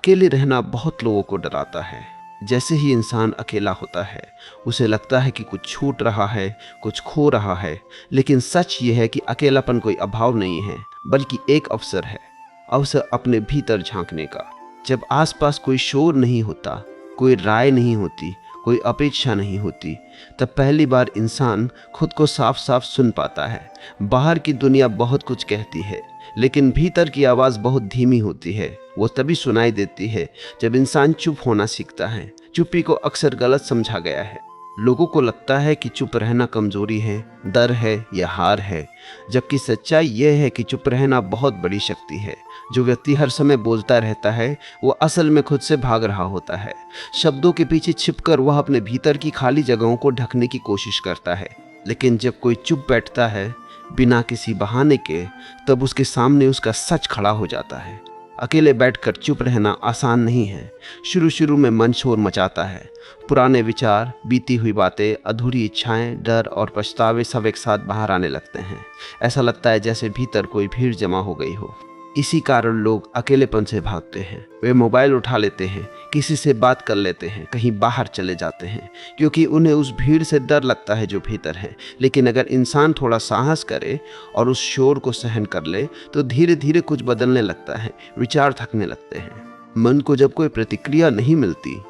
अकेले रहना बहुत लोगों को डराता है। जैसे ही इंसान अकेला होता है उसे लगता है कि कुछ छूट रहा है, कुछ खो रहा है। लेकिन सच ये है कि अकेलापन कोई अभाव नहीं है, बल्कि एक अवसर है। अवसर अपने भीतर झांकने का। जब आसपास कोई शोर नहीं होता, कोई राय नहीं होती, कोई अपेक्षा नहीं होती, तब पहली बार इंसान खुद को साफ साफ सुन पाता है। बाहर की दुनिया बहुत कुछ कहती है, लेकिन भीतर की आवाज़ बहुत धीमी होती है। वो तभी सुनाई देती है जब इंसान चुप होना सीखता है। चुप्पी को अक्सर गलत समझा गया है। लोगों को लगता है कि चुप रहना कमजोरी है, डर है या हार है, जबकि सच्चाई यह है कि चुप रहना बहुत बड़ी शक्ति है। जो व्यक्ति हर समय बोलता रहता है वो असल में खुद से भाग रहा होता है। शब्दों के पीछे छिपकर वह अपने भीतर की खाली जगहों को ढकने की कोशिश करता है। लेकिन जब कोई चुप बैठता है बिना किसी बहाने के, तब उसके सामने उसका सच खड़ा हो जाता है। अकेले बैठकर चुप रहना आसान नहीं है। शुरू शुरू में मन शोर मचाता है। पुराने विचार, बीती हुई बातें, अधूरी इच्छाएं, डर और पछतावे सब एक साथ बाहर आने लगते हैं। ऐसा लगता है जैसे भीतर कोई भीड़ जमा हो गई हो। इसी कारण लोग अकेलेपन से भागते हैं। वे मोबाइल उठा लेते हैं, किसी से बात कर लेते हैं, कहीं बाहर चले जाते हैं, क्योंकि उन्हें उस भीड़ से डर लगता है जो भीतर है। लेकिन अगर इंसान थोड़ा साहस करे और उस शोर को सहन कर ले तो धीरे धीरे कुछ बदलने लगता है। विचार थकने लगते हैं। मन को जब कोई प्रतिक्रिया नहीं मिलती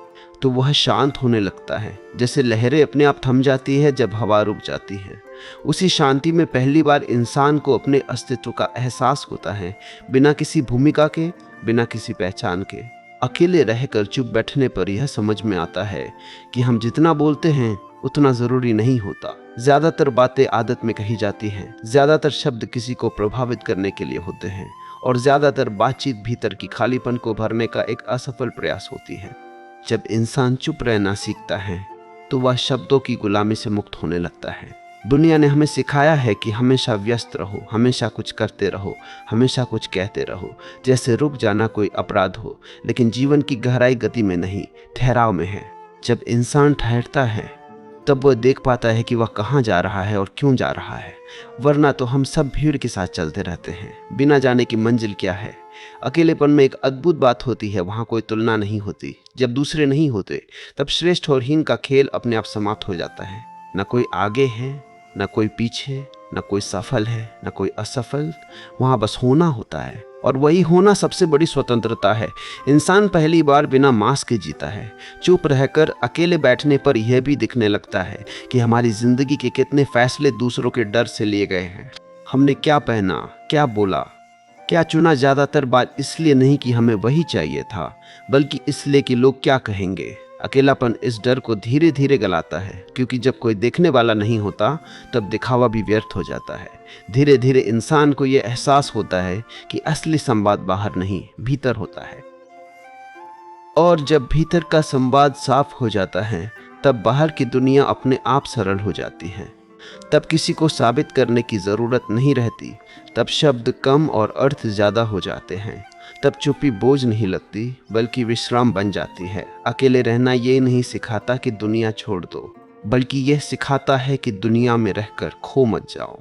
तो वह शांत होने लगता है, जैसे लहरें अपने आप थम जाती है जब हवा रुक जाती है। उसी शांति में पहली बार इंसान को अपने अस्तित्व का एहसास होता है, बिना किसी भूमिका के, बिना किसी पहचान के। अकेले रहकर चुप बैठने पर यह समझ में आता है कि हम जितना बोलते हैं उतना ज़रूरी नहीं होता। ज़्यादातर बातें आदत में कही जाती हैं, ज़्यादातर शब्द किसी को प्रभावित करने के लिए होते हैं, और ज़्यादातर बातचीत भीतर की खालीपन को भरने का एक असफल प्रयास होती है। जब इंसान चुप रहना सीखता है तो वह शब्दों की गुलामी से मुक्त होने लगता है। दुनिया ने हमें सिखाया है कि हमेशा व्यस्त रहो, हमेशा कुछ करते रहो, हमेशा कुछ कहते रहो, जैसे रुक जाना कोई अपराध हो। लेकिन जीवन की गहराई गति में नहीं, ठहराव में है। जब इंसान ठहरता है तब वह देख पाता है कि वह कहाँ जा रहा है और क्यों जा रहा है। वरना तो हम सब भीड़ के साथ चलते रहते हैं, बिना जाने की मंजिल क्या है। अकेलेपन में एक अद्भुत बात होती है, वहाँ कोई तुलना नहीं होती। जब दूसरे नहीं होते तब श्रेष्ठ और हीन का खेल अपने आप समाप्त हो जाता है। न कोई आगे है, न कोई पीछे, न कोई सफल है, न कोई असफल। वहाँ बस होना होता है, और वही होना सबसे बड़ी स्वतंत्रता है। इंसान पहली बार बिना मास्क के जीता है। चुप रहकर अकेले बैठने पर यह भी दिखने लगता है कि हमारी जिंदगी के कितने फैसले दूसरों के डर से लिए गए हैं। हमने क्या पहना, क्या बोला, क्या चुना, ज़्यादातर बात इसलिए नहीं कि हमें वही चाहिए था, बल्कि इसलिए कि लोग क्या कहेंगे। अकेलापन इस डर को धीरे धीरे गलाता है, क्योंकि जब कोई देखने वाला नहीं होता तब दिखावा भी व्यर्थ हो जाता है। धीरे धीरे इंसान को यह एहसास होता है कि असली संवाद बाहर नहीं, भीतर होता है। और जब भीतर का संवाद साफ हो जाता है तब बाहर की दुनिया अपने आप सरल हो जाती है। तब किसी को साबित करने की ज़रूरत नहीं रहती। तब शब्द कम और अर्थ ज़्यादा हो जाते हैं। तब चुप्पी बोझ नहीं लगती, बल्कि विश्राम बन जाती है। अकेले रहना ये नहीं सिखाता कि दुनिया छोड़ दो, बल्कि यह सिखाता है कि दुनिया में रहकर खो मत जाओ।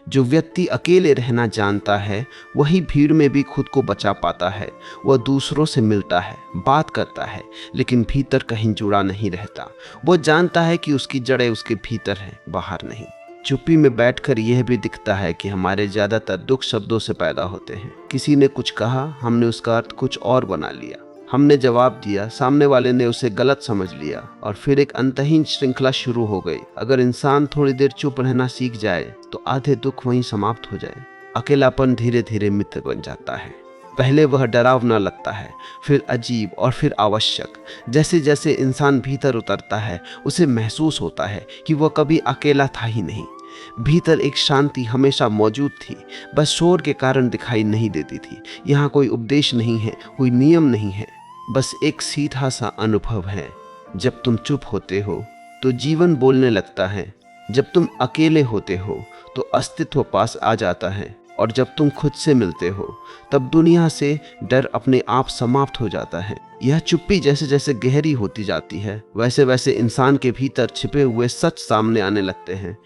जो व्यक्ति अकेले रहना जानता है वही भीड़ में भी खुद को बचा पाता है। वह दूसरों से मिलता है, बात करता है, लेकिन भीतर कहीं जुड़ा नहीं रहता। वह जानता है कि उसकी जड़ें उसके भीतर हैं, बाहर नहीं। चुप्पी में बैठकर यह भी दिखता है कि हमारे ज़्यादातर दुख शब्दों से पैदा होते हैं। किसी ने कुछ कहा, हमने उसका अर्थ कुछ और बना लिया। हमने जवाब दिया, सामने वाले ने उसे गलत समझ लिया, और फिर एक अंतहीन श्रृंखला शुरू हो गई। अगर इंसान थोड़ी देर चुप रहना सीख जाए तो आधे दुख वहीं समाप्त हो जाए। अकेलापन धीरे धीरे मित्र बन जाता है। पहले वह डरावना लगता है, फिर अजीब, और फिर आवश्यक। जैसे जैसे इंसान भीतर उतरता है उसे महसूस होता है कि वह कभी अकेला था ही नहीं। भीतर एक शांति हमेशा मौजूद थी, बस शोर के कारण दिखाई नहीं देती थी। यहाँ कोई उपदेश नहीं है, कोई नियम नहीं है, बस एक सीधा सा अनुभव है। जब तुम चुप होते हो तो जीवन बोलने लगता है। जब तुम अकेले होते हो तो अस्तित्व पास आ जाता है, और जब तुम खुद से मिलते हो तब दुनिया से डर अपने आप समाप्त हो जाता है। यह चुप्पी जैसे जैसे गहरी होती जाती है वैसे वैसे इंसान के भीतर छिपे हुए सच सामने आने लगते हैं।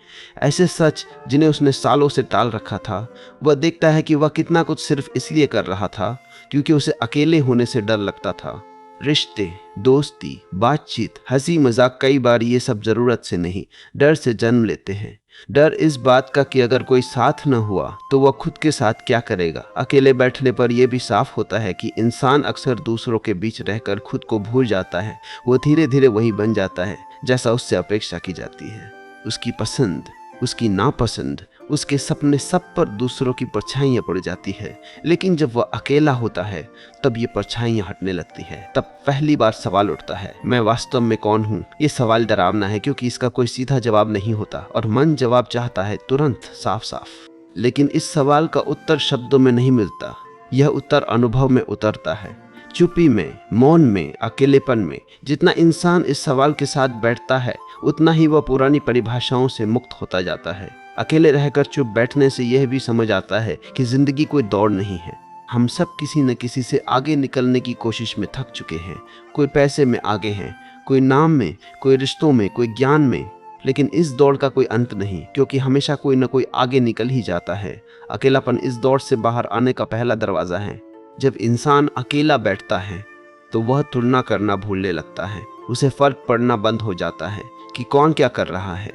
ऐसे सच जिन्हें उसने सालों से टाल रखा था। वह देखता है कि वह कितना कुछ सिर्फ इसलिए कर रहा था क्योंकि उसे अकेले होने से डर लगता था। रिश्ते, दोस्ती, बातचीत, हंसी मजाक कई बार ये सब जरूरत से नहीं, डर से जन्म लेते हैं। डर इस बात का कि अगर कोई साथ न हुआ तो वह खुद के साथ क्या करेगा। अकेले बैठने पर यह भी साफ होता है कि इंसान अक्सर दूसरों के बीच रहकर खुद को भूल जाता है। वो धीरे धीरे वही बन जाता है जैसा उससे अपेक्षा की जाती है। उसकी पसंद, उसकी नापसंद, उसके सपने, सब पर दूसरों की परछाइयां पड़ जाती है। लेकिन जब वह अकेला होता है तब ये परछाइयां हटने लगती है। तब पहली बार सवाल उठता है, मैं वास्तव में कौन हूँ। ये सवाल डरावना है क्योंकि इसका कोई सीधा जवाब नहीं होता और मन जवाब चाहता है तुरंत, साफ साफ। लेकिन इस सवाल का उत्तर शब्दों में नहीं मिलता, यह उत्तर अनुभव में उतरता है। चुप्पी में, मौन में, अकेलेपन में। जितना इंसान इस सवाल के साथ बैठता है उतना ही वह पुरानी परिभाषाओं से मुक्त होता जाता है। अकेले रहकर चुप बैठने से यह भी समझ आता है कि जिंदगी कोई दौड़ नहीं है। हम सब किसी न किसी से आगे निकलने की कोशिश में थक चुके हैं। कोई पैसे में आगे है, कोई नाम में, कोई रिश्तों में, कोई ज्ञान में। लेकिन इस दौड़ का कोई अंत नहीं, क्योंकि हमेशा कोई न कोई आगे निकल ही जाता है। अकेलापन इस दौड़ से बाहर आने का पहला दरवाजा है। जब इंसान अकेला बैठता है तो वह तुलना करना भूलने लगता है। उसे फर्क पड़ना बंद हो जाता है कि कौन क्या कर रहा है।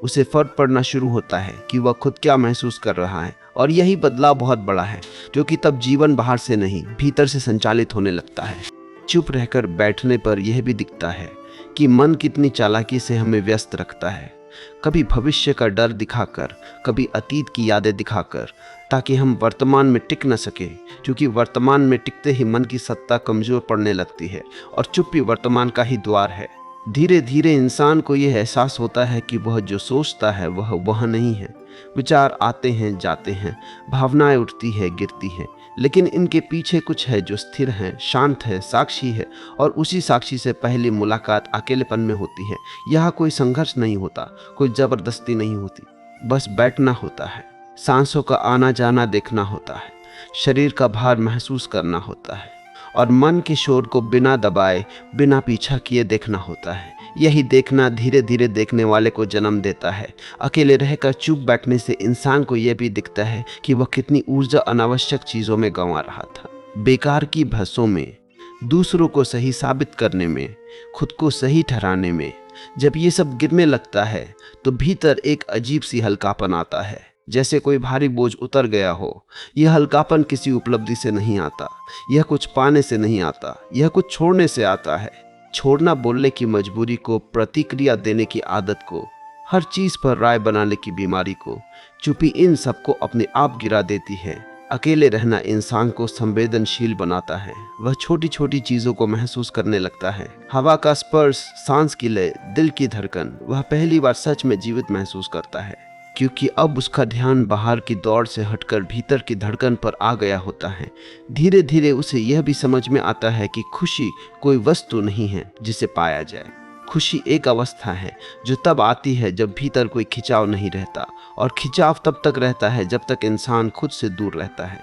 उसे फर्क पड़ना शुरू होता है कि वह खुद क्या महसूस कर रहा है। और यही बदलाव बहुत बड़ा है, क्योंकि तब जीवन बाहर से नहीं, भीतर से संचालित होने लगता है। चुप रहकर बैठने पर यह भी दिखता है कि मन कितनी चालाकी से हमें व्यस्त रखता है। कभी भविष्य का डर दिखाकर, कभी अतीत की यादें दिखाकर, ताकि हम वर्तमान में टिक न सके। क्योंकि वर्तमान में टिकते ही मन की सत्ता कमजोर पड़ने लगती है और चुप्पी वर्तमान का ही द्वार है। धीरे धीरे इंसान को यह एहसास होता है कि वह जो सोचता है वह नहीं है। विचार आते हैं, जाते हैं, भावनाएं उठती है, गिरती हैं, लेकिन इनके पीछे कुछ है जो स्थिर है, शांत है, साक्षी है। और उसी साक्षी से पहली मुलाकात अकेलेपन में होती है। यहाँ कोई संघर्ष नहीं होता, कोई जबरदस्ती नहीं होती, बस बैठना होता है, सांसों का आना जाना देखना होता है, शरीर का भार महसूस करना होता है और मन के शोर को बिना दबाए, बिना पीछा किए देखना होता है। यही देखना धीरे धीरे देखने वाले को जन्म देता है। अकेले रहकर चुप बैठने से इंसान को यह भी दिखता है कि वह कितनी ऊर्जा अनावश्यक चीज़ों में गंवा रहा था। बेकार की बहसों में, दूसरों को सही साबित करने में, खुद को सही ठहराने में। जब ये सब गिरने लगता है तो भीतर एक अजीब सी हल्कापन आता है, जैसे कोई भारी बोझ उतर गया हो। यह हल्कापन किसी उपलब्धि से नहीं आता, यह कुछ पाने से नहीं आता, यह कुछ छोड़ने से आता है। छोड़ना बोलने की मजबूरी को, प्रतिक्रिया देने की आदत को, हर चीज पर राय बनाने की बीमारी को। चुप्पी इन सबको अपने आप गिरा देती है। अकेले रहना इंसान को संवेदनशील बनाता है। वह छोटी छोटी चीजों को महसूस करने लगता है। हवा का स्पर्श, सांस की लय, दिल की धड़कन। वह पहली बार सच में जीवित महसूस करता है, क्योंकि अब उसका ध्यान बाहर की दौड़ से हटकर भीतर की धड़कन पर आ गया होता है। धीरे धीरे उसे यह भी समझ में आता है कि खुशी कोई वस्तु नहीं है जिसे पाया जाए। खुशी एक अवस्था है जो तब आती है जब भीतर कोई खिंचाव नहीं रहता, और खिंचाव तब तक रहता है जब तक इंसान खुद से दूर रहता है।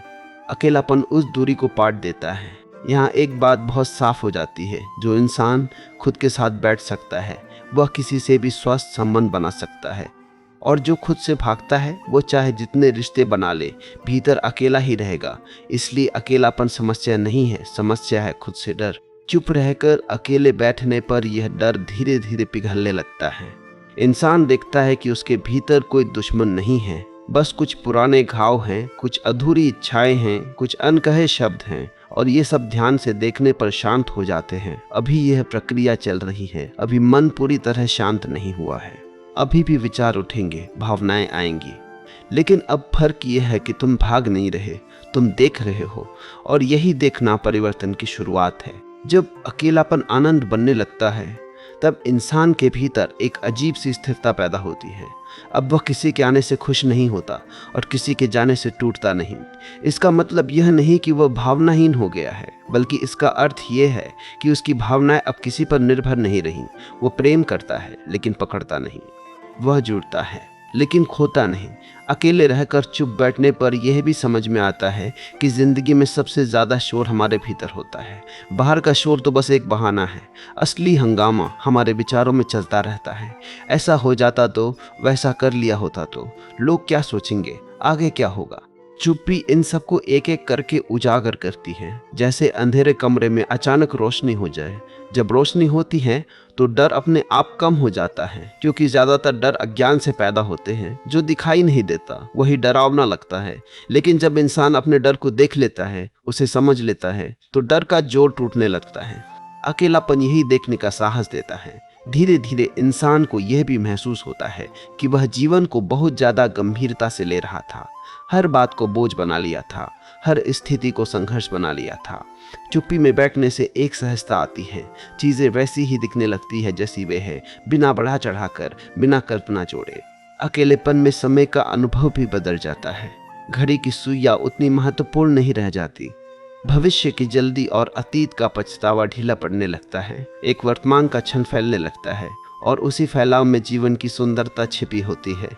अकेलापन उस दूरी को पाट देता है। यहाँ एक बात बहुत साफ हो जाती है, जो इंसान खुद के साथ बैठ सकता है वह किसी से भी स्वस्थ संबंध बना सकता है, और जो खुद से भागता है वो चाहे जितने रिश्ते बना ले, भीतर अकेला ही रहेगा। इसलिए अकेलापन समस्या नहीं है, समस्या है खुद से डर। चुप रहकर अकेले बैठने पर यह डर धीरे धीरे पिघलने लगता है। इंसान देखता है कि उसके भीतर कोई दुश्मन नहीं है, बस कुछ पुराने घाव हैं, कुछ अधूरी इच्छाएं हैं, कुछ अनकहे शब्द हैं, और ये सब ध्यान से देखने पर शांत हो जाते हैं। अभी यह प्रक्रिया चल रही है, अभी मन पूरी तरह शांत नहीं हुआ है। अभी भी विचार उठेंगे, भावनाएं आएंगी, लेकिन अब फर्क यह है कि तुम भाग नहीं रहे, तुम देख रहे हो। और यही देखना परिवर्तन की शुरुआत है। जब अकेलापन आनंद बनने लगता है तब इंसान के भीतर एक अजीब सी स्थिरता पैदा होती है। अब वह किसी के आने से खुश नहीं होता और किसी के जाने से टूटता नहीं। इसका मतलब यह नहीं कि वह भावनाहीन हो गया है, बल्कि इसका अर्थ यह है कि उसकी भावनाएं अब किसी पर निर्भर नहीं रही। वो प्रेम करता है लेकिन पकड़ता नहीं, वह जुड़ता है लेकिन खोता नहीं। अकेले रहकर चुप बैठने पर यह भी समझ में आता है कि जिंदगी में सबसे ज़्यादा शोर हमारे भीतर होता है। बाहर का शोर तो बस एक बहाना है, असली हंगामा हमारे विचारों में चलता रहता है। ऐसा हो जाता तो, वैसा कर लिया होता तो, लोग क्या सोचेंगे, आगे क्या होगा। चुप्पी इन सबको एक एक करके उजागर करती है। जैसे अंधेरे कमरे में अचानक रोशनी हो जाए। जब रोशनी होती है तो डर अपने आप कम हो जाता है, क्योंकि ज्यादातर डर अज्ञान से पैदा होते हैं। जो दिखाई नहीं देता वही डरावना लगता है, लेकिन जब इंसान अपने डर को देख लेता है, उसे समझ लेता है, तो डर का जोर टूटने लगता है। अकेलापन यही देखने का साहस देता है। धीरे धीरे इंसान को यह भी महसूस होता है कि वह जीवन को बहुत ज्यादा गंभीरता से ले रहा था। हर बात को बोझ बना लिया था, हर स्थिति को संघर्ष बना लिया था। चुप्पी में बैठने से एक सहजता आती है। चीजें वैसी ही दिखने लगती है जैसी वे है, बिना बढ़ा चढ़ाकर, बिना कल्पना जोड़े। अकेलेपन में समय का अनुभव भी बदल जाता है। घड़ी की सुइयां उतनी महत्वपूर्ण नहीं रह जाती। भविष्य की जल्दी और अतीत का पछतावा ढीला पड़ने लगता है। एक वर्तमान का क्षण फैलने लगता है और उसी फैलाव में जीवन की सुंदरता छिपी होती है।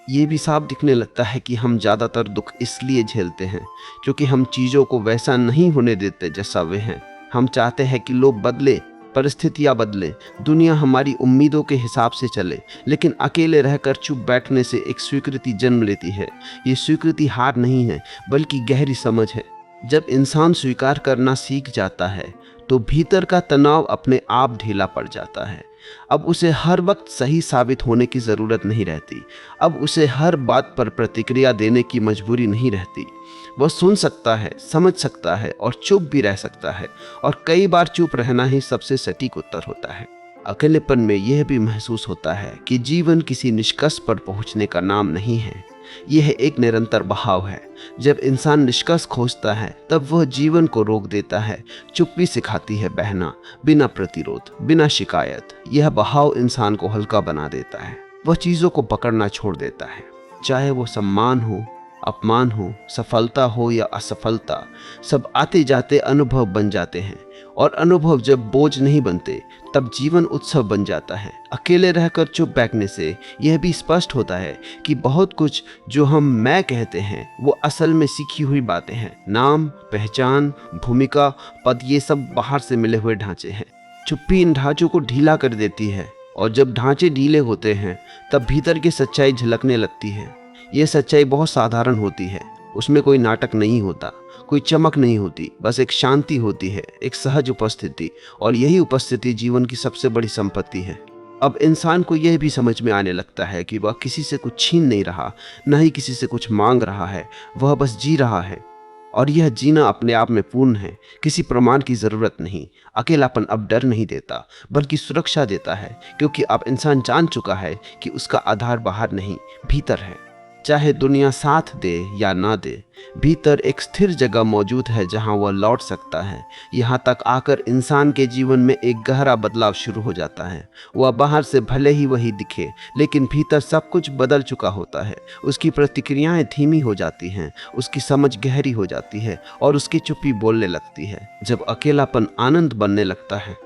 ये भी साफ दिखने लगता है कि हम ज्यादातर दुख इसलिए झेलते हैं क्योंकि हम चीजों को वैसा नहीं होने देते जैसा वे हैं। हम चाहते हैं कि लोग बदले, परिस्थितियां बदले, दुनिया हमारी उम्मीदों के हिसाब से चले, लेकिन अकेले रहकर चुप बैठने से एक स्वीकृति जन्म लेती है। ये स्वीकृति हार नहीं है, बल्कि गहरी समझ है। जब इंसान स्वीकार करना सीख जाता है तो भीतर का तनाव अपने आप ढीला पड़ जाता है। अब उसे हर वक्त सही साबित होने की जरूरत नहीं रहती। अब उसे हर बात पर प्रतिक्रिया देने की मजबूरी नहीं रहती। वह सुन सकता है, समझ सकता है और चुप भी रह सकता है, और कई बार चुप रहना ही सबसे सटीक उत्तर होता है। अकेलेपन में यह भी महसूस होता है कि जीवन किसी निष्कर्ष पर पहुंचने का नाम नहीं है, यह एक निरंतर बहाव है। जब इंसान निष्कर्ष खोजता है तब वह जीवन को रोक देता है। चुप्पी सिखाती है बहना, बिना प्रतिरोध, बिना शिकायत। यह बहाव इंसान को हल्का बना देता है। वह चीजों को पकड़ना छोड़ देता है, चाहे वो सम्मान हो, अपमान हो, सफलता हो या असफलता। सब आते जाते अनुभव बन जाते हैं, और अनुभव जब बोझ नहीं बनते तब जीवन उत्सव बन जाता है। अकेले रहकर चुप बैठने से यह भी स्पष्ट होता है कि बहुत कुछ जो हम मैं कहते हैं वो असल में सीखी हुई बातें हैं। नाम, पहचान, भूमिका, पद, ये सब बाहर से मिले हुए ढांचे हैं। चुप्पी इन ढांचों को ढीला कर देती है, और जब ढांचे ढीले होते हैं तब भीतर की सच्चाई झलकने लगती है। यह सच्चाई बहुत साधारण होती है। उसमें कोई नाटक नहीं होता, कोई चमक नहीं होती, बस एक शांति होती है, एक सहज उपस्थिति। और यही उपस्थिति जीवन की सबसे बड़ी संपत्ति है। अब इंसान को यह भी समझ में आने लगता है कि वह किसी से कुछ छीन नहीं रहा, न ही किसी से कुछ मांग रहा है। वह बस जी रहा है, और यह जीना अपने आप में पूर्ण है। किसी प्रमाण की जरूरत नहीं। अकेलापन अब डर नहीं देता, बल्कि सुरक्षा देता है, क्योंकि अब इंसान जान चुका है कि उसका आधार बाहर नहीं, भीतर है। चाहे दुनिया साथ दे या ना दे, भीतर एक स्थिर जगह मौजूद है जहां वह लौट सकता है। यहाँ तक आकर इंसान के जीवन में एक गहरा बदलाव शुरू हो जाता है। वह बाहर से भले ही वही दिखे, लेकिन भीतर सब कुछ बदल चुका होता है। उसकी प्रतिक्रियाएं धीमी हो जाती हैं, उसकी समझ गहरी हो जाती है, और उसकी चुप्पी बोलने लगती है। जब अकेलापन आनंद बनने लगता है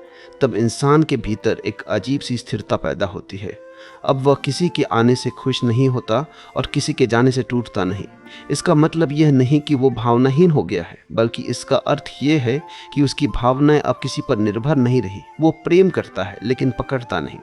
तब इंसान के भीतर एक अजीब सी स्थिरता पैदा होती है। अब वह किसी के आने से खुश नहीं होता और किसी के जाने से टूटता नहीं। इसका मतलब यह नहीं कि वो भावनाहीन हो गया है, बल्कि इसका अर्थ यह है कि उसकी भावनाएं अब किसी पर निर्भर नहीं रही। वो प्रेम करता है लेकिन पकड़ता नहीं,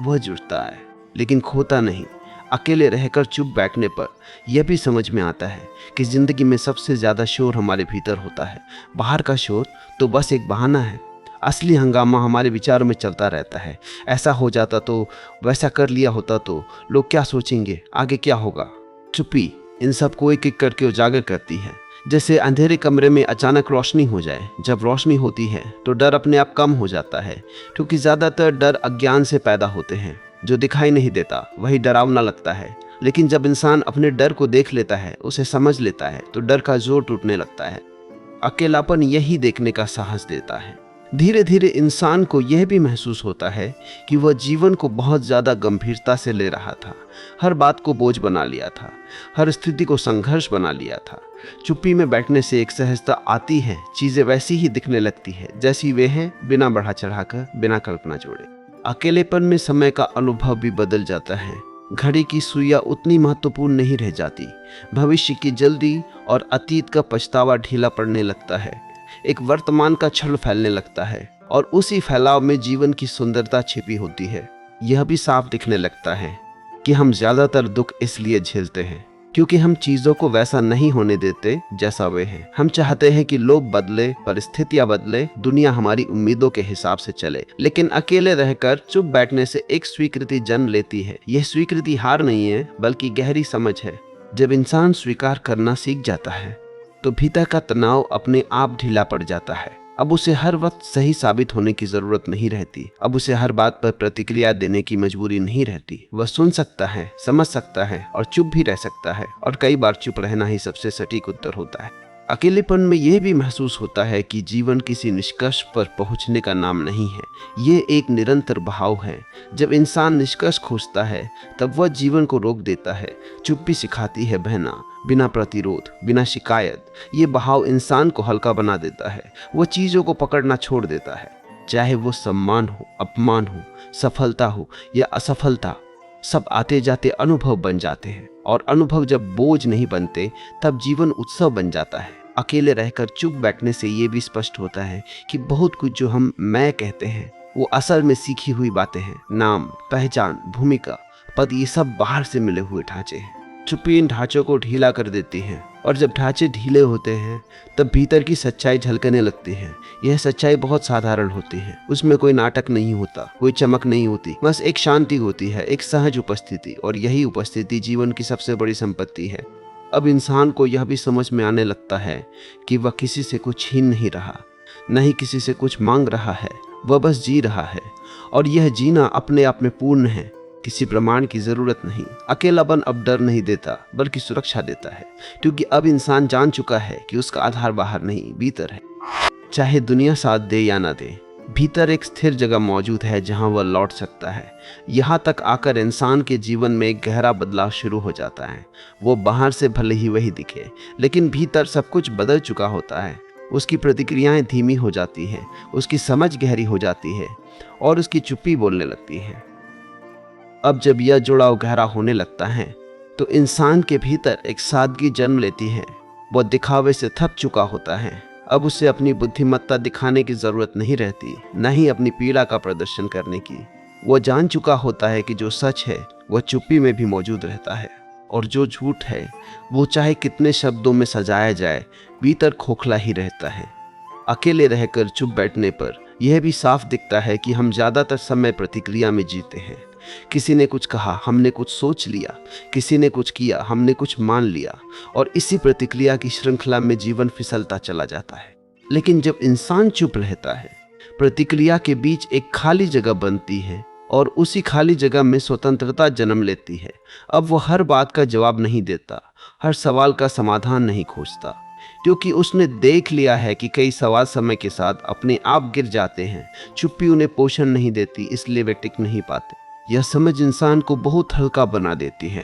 वह जुड़ता है लेकिन खोता नहीं। अकेले रहकर चुप बैठने पर यह भी समझ में आता है कि जिंदगी में सबसे ज्यादा शोर हमारे भीतर होता है। बाहर का शोर तो बस एक बहाना है। असली हंगामा हमारे विचारों में चलता रहता है। ऐसा हो जाता तो, वैसा कर लिया होता तो, लोग क्या सोचेंगे, आगे क्या होगा। चुप्पी इन सब को एक एक करके उजागर करती है। जैसे अंधेरे कमरे में अचानक रोशनी हो जाए। जब रोशनी होती है तो डर अपने आप कम हो जाता है, क्योंकि ज्यादातर डर अज्ञान से पैदा होते हैं। जो दिखाई नहीं देता वही डरावना लगता है, लेकिन जब इंसान अपने डर को देख लेता है, उसे समझ लेता है, तो डर का जोर टूटने लगता है। अकेलापन यही देखने का साहस देता है। धीरे धीरे इंसान को यह भी महसूस होता है कि वह जीवन को बहुत ज्यादा गंभीरता से ले रहा था। हर बात को बोझ बना लिया था, हर स्थिति को संघर्ष बना लिया था। चुप्पी में बैठने से एक सहजता आती है। चीजें वैसी ही दिखने लगती है जैसी वे हैं, बिना बढ़ा चढ़ाकर, बिना कल्पना जोड़े। अकेलेपन में समय का अनुभव भी बदल जाता है। घड़ी की सुइयां उतनी महत्वपूर्ण नहीं रह जाती। भविष्य की जल्दी और अतीत का पछतावा ढीला पड़ने लगता है। एक वर्तमान का क्षण फैलने लगता है, और उसी फैलाव में जीवन की सुंदरता छिपी होती है। यह भी साफ दिखने लगता है कि हम ज्यादातर दुख इसलिए झेलते हैं क्योंकि हम चीजों को वैसा नहीं होने देते जैसा वे हैं। हम चाहते हैं कि लोग बदले, परिस्थितियां बदले, दुनिया हमारी उम्मीदों के हिसाब से चले, लेकिन अकेले रहकर चुप बैठने से एक स्वीकृति जन्म लेती है। यह स्वीकृति हार नहीं है, बल्कि गहरी समझ है। जब इंसान स्वीकार करना सीख जाता है तो भीतर का तनाव अपने आप ढीला पड़ जाता है। अब उसे हर वक्त सही साबित होने की जरूरत नहीं रहती। अब उसे हर बात पर प्रतिक्रिया देने की मजबूरी नहीं रहती। वह सुन सकता है, समझ सकता है और चुप भी रह सकता है। और कई बार चुप रहना ही सबसे सटीक उत्तर होता है। अकेलेपन में यह भी महसूस होता है कि जीवन किसी निष्कर्ष पर पहुंचने का नाम नहीं है। ये एक निरंतर बहाव है। जब इंसान निष्कर्ष खोजता है तब वह जीवन को रोक देता है। चुप्पी सिखाती है बहना, बिना प्रतिरोध, बिना शिकायत। ये बहाव इंसान को हल्का बना देता है। वो चीजों को पकड़ना छोड़ देता है, चाहे वो सम्मान हो, अपमान हो, सफलता हो या असफलता। सब आते जाते अनुभव बन जाते हैं, और अनुभव जब बोझ नहीं बनते तब जीवन उत्सव बन जाता है। अकेले रहकर चुप बैठने से ये भी स्पष्ट होता है कि बहुत कुछ जो हम मैं कहते हैं वो असल में सीखी हुई बातें हैं। नाम, पहचान, भूमिका, पद, ये सब बाहर से मिले हुए ढांचे हैं। चुप्पी इन ढांचों को ढीला कर देती है, और जब ढांचे ढीले होते हैं तब भीतर की सच्चाई झलकने लगती है। यह सच्चाई बहुत साधारण होती है। उसमें कोई नाटक नहीं होता, कोई चमक नहीं होती, बस एक शांति होती है, एक सहज उपस्थिति। और यही उपस्थिति जीवन की सबसे बड़ी संपत्ति है। अब इंसान को यह भी समझ में आने लगता है कि वह किसी से कुछ छीन नहीं रहा, न ही किसी से कुछ मांग रहा है। वह बस जी रहा है, और यह जीना अपने आप में पूर्ण है। किसी प्रमाण की जरूरत नहीं। अकेलापन अब डर नहीं देता, बल्कि सुरक्षा देता है, क्योंकि अब इंसान जान चुका है कि उसका आधार बाहर नहीं, भीतर है। चाहे दुनिया साथ दे या ना दे, भीतर एक स्थिर जगह मौजूद है जहां वह लौट सकता है। यहां तक आकर इंसान के जीवन में एक गहरा बदलाव शुरू हो जाता है। वो बाहर से भले ही वही दिखे, लेकिन भीतर सब कुछ बदल चुका होता है। उसकी प्रतिक्रियाएं धीमी हो जाती हैं, उसकी समझ गहरी हो जाती है, और उसकी चुप्पी बोलने लगती है। अब जब यह जुड़ाव गहरा होने लगता है तो इंसान के भीतर एक सादगी जन्म लेती है। वह दिखावे से थक चुका होता है। अब उसे अपनी बुद्धिमत्ता दिखाने की जरूरत नहीं रहती, न ही अपनी पीड़ा का प्रदर्शन करने की। वह जान चुका होता है कि जो सच है वह चुप्पी में भी मौजूद रहता है, और जो झूठ है वो चाहे कितने शब्दों में सजाया जाए, भीतर खोखला ही रहता है। अकेले रहकर चुप बैठने पर यह भी साफ दिखता है कि हम ज्यादातर समय प्रतिक्रिया में जीते हैं। किसी ने कुछ कहा, हमने कुछ सोच लिया, किसी ने कुछ किया, हमने कुछ मान लिया, और इसी प्रतिक्रिया की श्रृंखला में जीवन फिसलता चला जाता है। लेकिन जब इंसान चुप रहता है, प्रतिक्रिया के बीच एक खाली जगह बनती है, और उसी खाली जगह में स्वतंत्रता जन्म लेती है। अब वह हर बात का जवाब नहीं देता, हर सवाल का समाधान नहीं खोजता, क्योंकि उसने देख लिया है कि कई सवाल समय के साथ अपने आप गिर जाते हैं। चुप्पी उन्हें पोषण नहीं देती, इसलिए वे टिक नहीं पाते। यह समझ इंसान को बहुत हल्का बना देती है।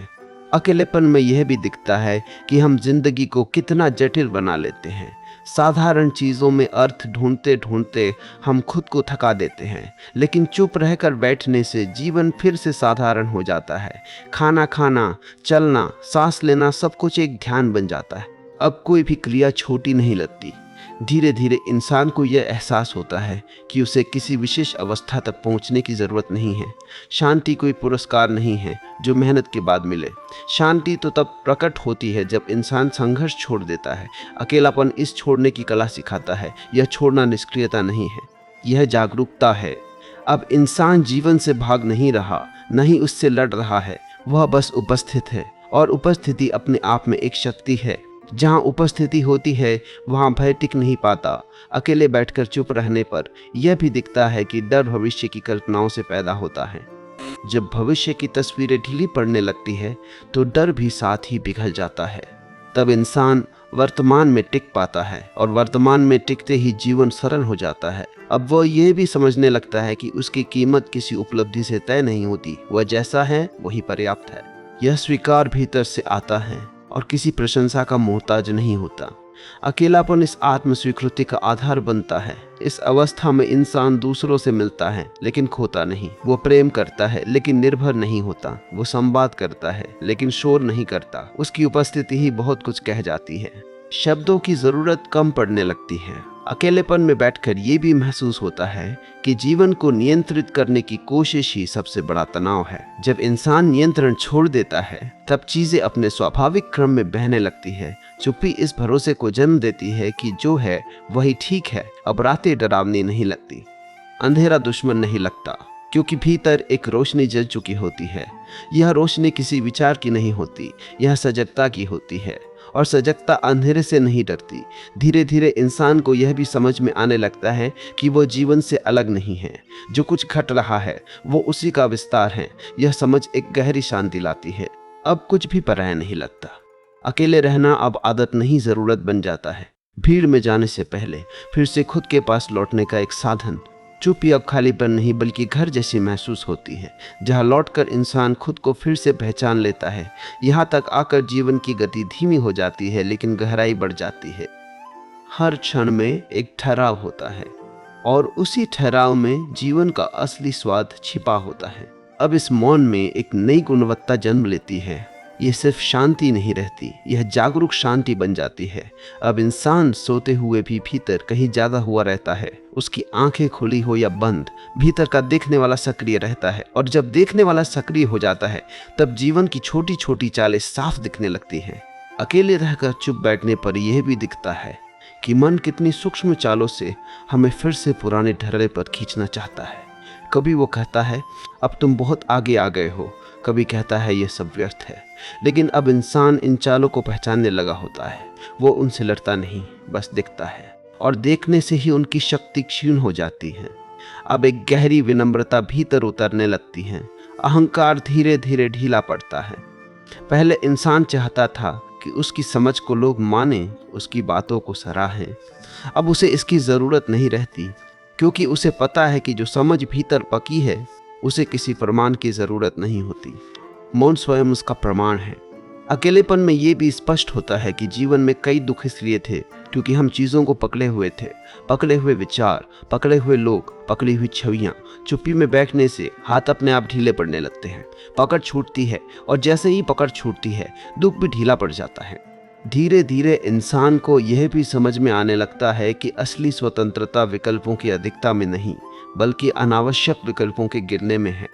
अकेलेपन में यह भी दिखता है कि हम जिंदगी को कितना जटिल बना लेते हैं। साधारण चीजों में अर्थ ढूंढते ढूंढते हम खुद को थका देते हैं, लेकिन चुप रहकर बैठने से जीवन फिर से साधारण हो जाता है। खाना खाना, चलना, सांस लेना, सब कुछ एक ध्यान बन जाता है। अब कोई भी क्रिया छोटी नहीं लगती। धीरे धीरे इंसान को यह एहसास होता है कि उसे किसी विशेष अवस्था तक पहुंचने की जरूरत नहीं है। शांति कोई पुरस्कार नहीं है जो मेहनत के बाद मिले। शांति तो तब प्रकट होती है जब इंसान संघर्ष छोड़ देता है। अकेलापन इस छोड़ने की कला सिखाता है। यह छोड़ना निष्क्रियता नहीं है, यह जागरूकता है। अब इंसान जीवन से भाग नहीं रहा, न ही उससे लड़ रहा है। वह बस उपस्थित है, और उपस्थिति अपने आप में एक शक्ति है। जहाँ उपस्थिति होती है वहाँ भय टिक नहीं पाता। अकेले बैठकर चुप रहने पर यह भी दिखता है कि डर भविष्य की कल्पनाओं से पैदा होता है। जब भविष्य की तस्वीरें ढीली पड़ने लगती है तो डर भी साथ ही पिघल जाता है। तब इंसान वर्तमान में टिक पाता है, और वर्तमान में टिकते ही जीवन सरल हो जाता है। अब वह यह भी समझने लगता है कि उसकी कीमत किसी उपलब्धि से तय नहीं होती, वह जैसा है वही पर्याप्त है। यह स्वीकार भीतर से आता है और किसी प्रशंसा का मोहताज नहीं होता। अकेलापन इस आत्म स्वीकृति का आधार बनता है। इस अवस्था में इंसान दूसरों से मिलता है लेकिन खोता नहीं। वो प्रेम करता है लेकिन निर्भर नहीं होता। वो संवाद करता है लेकिन शोर नहीं करता। उसकी उपस्थिति ही बहुत कुछ कह जाती है। शब्दों की जरूरत कम पड़ने लगती है। अकेलेपन में बैठकर ये भी महसूस होता है कि जीवन को नियंत्रित करने की कोशिश ही सबसे बड़ा तनाव है। जब इंसान नियंत्रण छोड़ देता है तब चीजें अपने स्वाभाविक क्रम में बहने लगती है। चुप्पी इस भरोसे को जन्म देती है कि जो है वही ठीक है। अब रातें डरावनी नहीं लगती, अंधेरा दुश्मन नहीं लगता, क्योंकि भीतर एक रोशनी जल चुकी होती है। यह रोशनी किसी विचार की नहीं होती, यह सजगता की होती है। और सजगता अंधेरे से नहीं डरती। धीरे धीरे इंसान को यह भी समझ में आने लगता है कि वो जीवन से अलग नहीं है। जो कुछ घट रहा है वो उसी का विस्तार है। यह समझ एक गहरी शांति लाती है। अब कुछ भी पराया नहीं लगता। अकेले रहना अब आदत नहीं, जरूरत बन जाता है। भीड़ में जाने से पहले फिर से खुद के पास लौटने का एक साधन। चुप्पी अब खालीपन नहीं बल्कि घर जैसी महसूस होती है, जहाँ लौटकर इंसान खुद को फिर से पहचान लेता है। यहाँ तक आकर जीवन की गति धीमी हो जाती है लेकिन गहराई बढ़ जाती है। हर क्षण में एक ठहराव होता है और उसी ठहराव में जीवन का असली स्वाद छिपा होता है। अब इस मौन में एक नई गुणवत्ता जन्म लेती है। यह सिर्फ शांति नहीं रहती, यह जागरूक शांति बन जाती है। अब इंसान सोते हुए भी भीतर कहीं ज्यादा हुआ रहता है। उसकी आंखें खुली हो या बंद, भीतर का देखने वाला सक्रिय रहता है। और जब देखने वाला सक्रिय हो जाता है तब जीवन की छोटी छोटी चालें साफ दिखने लगती हैं। अकेले रहकर चुप बैठने पर यह भी दिखता है कि मन कितनी सूक्ष्म चालों से हमें फिर से पुराने ढर्रे पर खींचना चाहता है। कभी वो कहता है अब तुम बहुत आगे आ गए हो, कभी कहता है ये सब व्यर्थ है। लेकिन अब इंसान इन चालों को पहचानने लगा होता है। वो उनसे लड़ता नहीं, बस दिखता है। और देखने से ही उनकी शक्ति क्षीण हो जाती है। अब एक गहरी विनम्रता भीतर उतरने लगती है। अहंकार धीरे धीरे ढीला पड़ता है। पहले इंसान चाहता था कि उसकी समझ को लोग माने, उसकी बातों को सराहें। अब उसे इसकी जरूरत नहीं रहती, क्योंकि उसे पता है कि जो समझ भीतर पकी है उसे किसी प्रमाण की जरूरत नहीं होती। मौन स्वयं उसका प्रमाण है। अकेलेपन में ये भी स्पष्ट होता है कि जीवन में कई दुख इसलिए थे क्योंकि हम चीज़ों को पकड़े हुए थे, पकड़े हुए विचार, पकड़े हुए लोग, पकड़ी हुई छवियाँ। चुप्पी में बैठने से हाथ अपने आप ढीले पड़ने लगते हैं, पकड़ छूटती है और जैसे ही पकड़ छूटती है दुख भी ढीला पड़ जाता है। धीरे धीरे इंसान को यह भी समझ में आने लगता है कि असली स्वतंत्रता विकल्पों की अधिकता में नहीं बल्कि अनावश्यक विकल्पों के गिरने में है।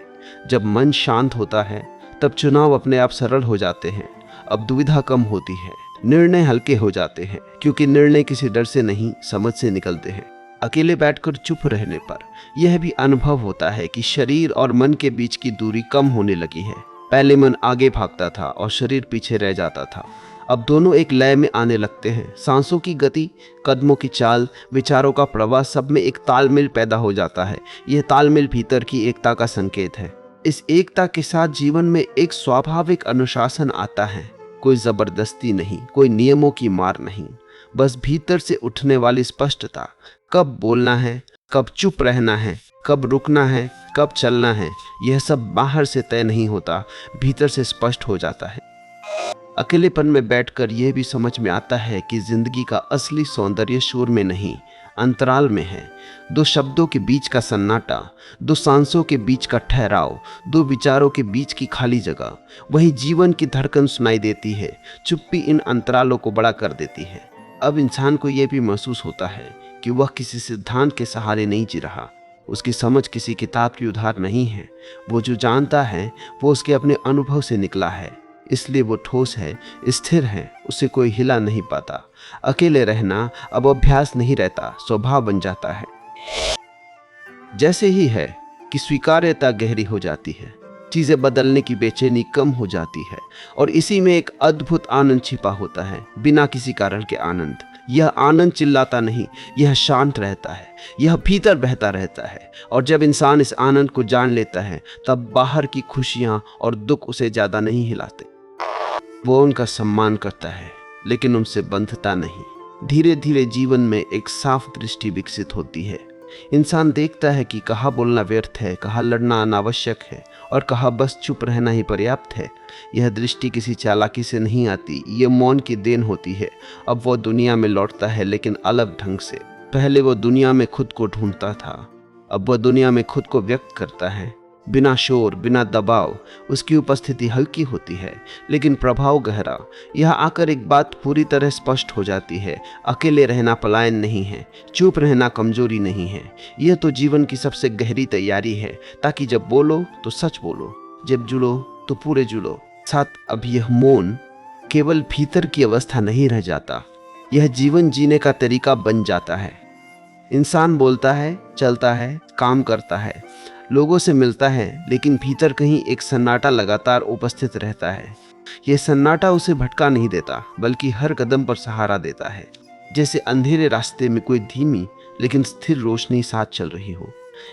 जब मन शांत होता है तब चुनाव अपने आप सरल हो जाते हैं। अब दुविधा कम होती है, निर्णय हल्के हो जाते हैं, क्योंकि निर्णय किसी डर से नहीं समझ से निकलते हैं। अकेले बैठकर चुप रहने पर यह भी अनुभव होता है कि शरीर और मन के बीच की दूरी कम होने लगी है। पहले मन आगे भागता था और शरीर पीछे रह जाता था। अब दोनों एक लय में आने लगते हैं। सांसों की गति, कदमों की चाल, विचारों का प्रवाह, सब में एक तालमेल पैदा हो जाता है। यह तालमेल भीतर की एकता का संकेत है। इस एकता के साथ जीवन में एक स्वाभाविक अनुशासन आता है। कोई जबरदस्ती नहीं, कोई नियमों की मार नहीं, बस भीतर से उठने वाली स्पष्टता। कब बोलना है, कब चुप रहना है, कब रुकना है, कब चलना है, यह सब बाहर से तय नहीं होता, भीतर से स्पष्ट हो जाता है। अकेलेपन में बैठकर यह भी समझ में आता है कि जिंदगी का असली सौंदर्य शोर में नहीं, अंतराल में है। दो शब्दों के बीच का सन्नाटा, दो सांसों के बीच का ठहराव, दो विचारों के बीच की खाली जगह, वही जीवन की धड़कन सुनाई देती है। चुप्पी इन अंतरालों को बड़ा कर देती है। अब इंसान को यह भी महसूस होता है कि वह किसी सिद्धांत के सहारे नहीं जी रहा। उसकी समझ किसी किताब की उधार नहीं है। वो जो जानता है वो उसके अपने अनुभव से निकला है, इसलिए वो ठोस है, स्थिर है, उसे कोई हिला नहीं पाता। अकेले रहना अब अभ्यास नहीं रहता, स्वभाव बन जाता है। जैसे ही है कि स्वीकार्यता गहरी हो जाती है, चीजें बदलने की बेचैनी कम हो जाती है और इसी में एक अद्भुत आनंद छिपा होता है, बिना किसी कारण के आनंद। यह आनंद चिल्लाता नहीं, यह शांत रहता है, यह भीतर बहता रहता है। और जब इंसान इस आनंद को जान लेता है तब बाहर की खुशियां और दुख उसे ज्यादा नहीं हिलाते। वो उनका सम्मान करता है लेकिन उनसे बंधता नहीं। धीरे धीरे जीवन में एक साफ दृष्टि विकसित होती है। इंसान देखता है कि कहाँ बोलना व्यर्थ है, कहाँ लड़ना अनावश्यक है और कहाँ बस चुप रहना ही पर्याप्त है। यह दृष्टि किसी चालाकी से नहीं आती, ये मौन की देन होती है। अब वो दुनिया में लौटता है लेकिन अलग ढंग से। पहले वो दुनिया में खुद को ढूंढता था, अब वह दुनिया में खुद को व्यक्त करता है। बिना शोर, बिना दबाव। उसकी उपस्थिति हल्की होती है लेकिन प्रभाव गहरा। यह आकर एक बात पूरी तरह स्पष्ट हो जाती है, अकेले रहना पलायन नहीं है, चुप रहना कमजोरी नहीं है। यह तो जीवन की सबसे गहरी तैयारी है, ताकि जब बोलो तो सच बोलो, जब जुड़ो तो पूरे जुड़ो। साथ अब यह मौन केवल भीतर की अवस्था नहीं रह जाता, यह जीवन जीने का तरीका बन जाता है। इंसान बोलता है, चलता है, काम करता है, लोगों से मिलता है, लेकिन भीतर कहीं एक सन्नाटा लगातार उपस्थित रहता है। यह सन्नाटा उसे भटका नहीं देता, बल्कि हर कदम पर सहारा देता है, जैसे अंधेरे रास्ते में कोई धीमी लेकिन स्थिर रोशनी साथ चल रही हो।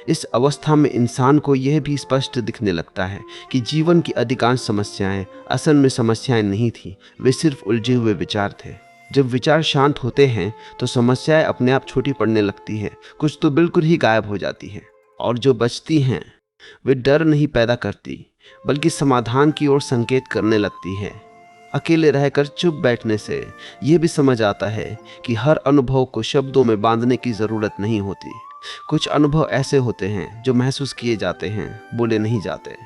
इस अवस्था में इंसान को यह भी स्पष्ट दिखने लगता है कि जीवन की अधिकांश समस्याएं असल में समस्याएं नहीं थी, वे सिर्फ उलझे हुए विचार थे। जब विचार शांत होते हैं तो समस्याएं अपने आप छोटी पड़ने लगती हैं, कुछ तो बिल्कुल ही गायब हो जाती हैं, और जो बचती हैं वे डर नहीं पैदा करती, बल्कि समाधान की ओर संकेत करने लगती है। अकेले रहकर चुप बैठने से यह भी समझ आता है कि हर अनुभव को शब्दों में बांधने की जरूरत नहीं होती। कुछ अनुभव ऐसे होते हैं जो महसूस किए जाते हैं, बोले नहीं जाते।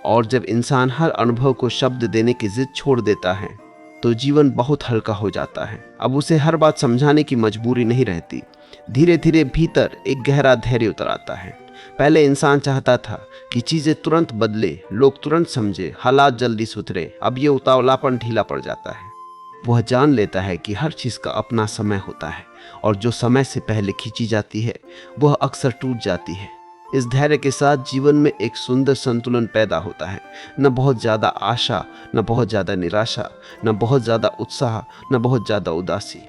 और जब इंसान हर अनुभव को शब्द देने की जिद छोड़ देता है तो जीवन बहुत हल्का हो जाता है। अब उसे हर बात समझाने की मजबूरी नहीं रहती। धीरे धीरे भीतर एक गहरा धैर्य उतर आता है। पहले इंसान चाहता था कि चीजें तुरंत बदले, लोग तुरंत समझे, हालात जल्दी सुधरे। अब ये उतावलापन ढीला पड़ जाता है। वह जान लेता है कि हर चीज का अपना समय होता है, और जो समय से पहले खींची जाती है वह अक्सर टूट जाती है। इस धैर्य के साथ जीवन में एक सुंदर संतुलन पैदा होता है। न बहुत ज्यादा आशा, न बहुत ज्यादा निराशा, न बहुत ज्यादा उत्साह, न बहुत ज्यादा उदासी।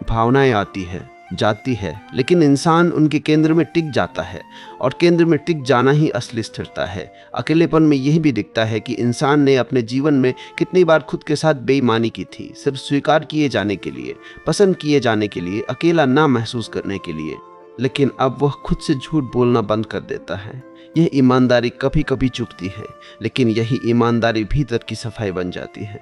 भावनाएं आती है, जाती है, लेकिन इंसान उनके केंद्र में टिक जाता है, और केंद्र में टिक जाना ही असली स्थिरता है। अकेलेपन में यह भी दिखता है कि इंसान ने अपने जीवन में कितनी बार खुद के साथ बेईमानी की थी, सिर्फ स्वीकार किए जाने के लिए, पसंद किए जाने के लिए, अकेला ना महसूस करने के लिए। लेकिन अब वह खुद से झूठ बोलना बंद कर देता है। यह ईमानदारी कभी कभी चुभती है, लेकिन यही ईमानदारी भीतर की सफाई बन जाती है।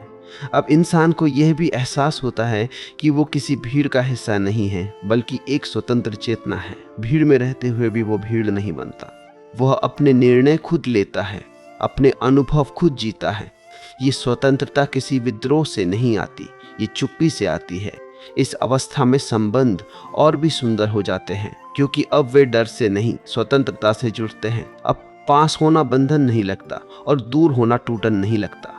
अब इंसान को यह भी एहसास होता है कि वो किसी भीड़ का हिस्सा नहीं है, बल्कि एक स्वतंत्र चेतना है। भीड़ में रहते हुए भी वो भीड़ नहीं बनता। वह अपने निर्णय खुद लेता है, अपने अनुभव खुद जीता है। ये स्वतंत्रता किसी विद्रोह से नहीं आती, ये चुप्पी से आती है। इस अवस्था में संबंध और भी सुंदर हो जाते हैं, क्योंकि अब वे डर से नहीं, स्वतंत्रता से जुड़ते हैं। अब पास होना बंधन नहीं लगता, और दूर होना टूटन नहीं लगता।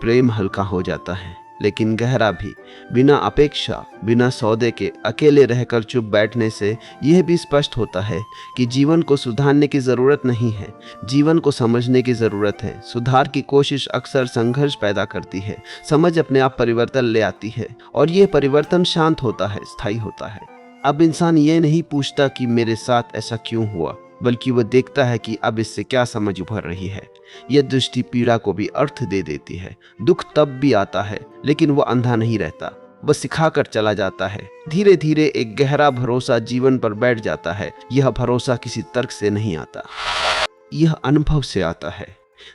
प्रेम हल्का हो जाता है, लेकिन गहरा भी। बिना अपेक्षा, बिना सौदे के अकेले रहकर चुप बैठने से यह भी स्पष्ट होता है कि जीवन को सुधारने की जरूरत नहीं है, जीवन को समझने की जरूरत है। सुधार की कोशिश अक्सर संघर्ष पैदा करती है, समझ अपने आप परिवर्तन ले आती है, और यह परिवर्तन शांत होता है, स्थायी होता है। अब इंसान ये नहीं पूछता कि मेरे साथ ऐसा क्यों हुआ, बल्कि वह देखता है कि अब इससे क्या समझ उभर रही है। यह दृष्टि पीड़ा को भी अर्थ दे देती है। दुख तब भी आता है, लेकिन वह अंधा नहीं रहता, वह सिखाकर चला जाता है। धीरे धीरे एक गहरा भरोसा जीवन पर बैठ जाता है। यह भरोसा किसी तर्क से नहीं आता, यह अनुभव से आता है।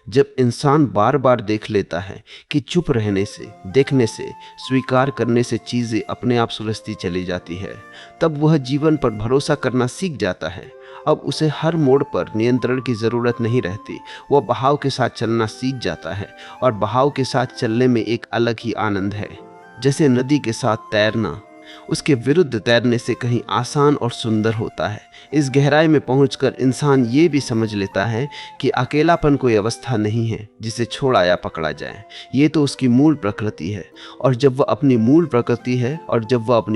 जब इंसान बार बार देख लेता है कि चुप रहने से, देखने से, स्वीकार करने से चीजें अपने आप सुलझती चली जाती है, तब वह जीवन पर भरोसा करना सीख जाता है। अब उसे हर मोड़ पर नियंत्रण की जरूरत नहीं रहती। वह बहाव के साथ चलना सीख जाता है, और बहाव के साथ चलने में एक अलग ही आनंद है। जैसे नदी के साथ तैरना उसके विरुद्ध तैरने से कहीं आसान और सुंदर होता है। इस गहराई में पहुंचकर इंसान ये भी समझ लेता है कि अकेलापन कोई अवस्था नहीं है जिसे छोड़ा या पकड़ा जाए, ये तो उसकी मूल प्रकृति है। और जब वह अपनी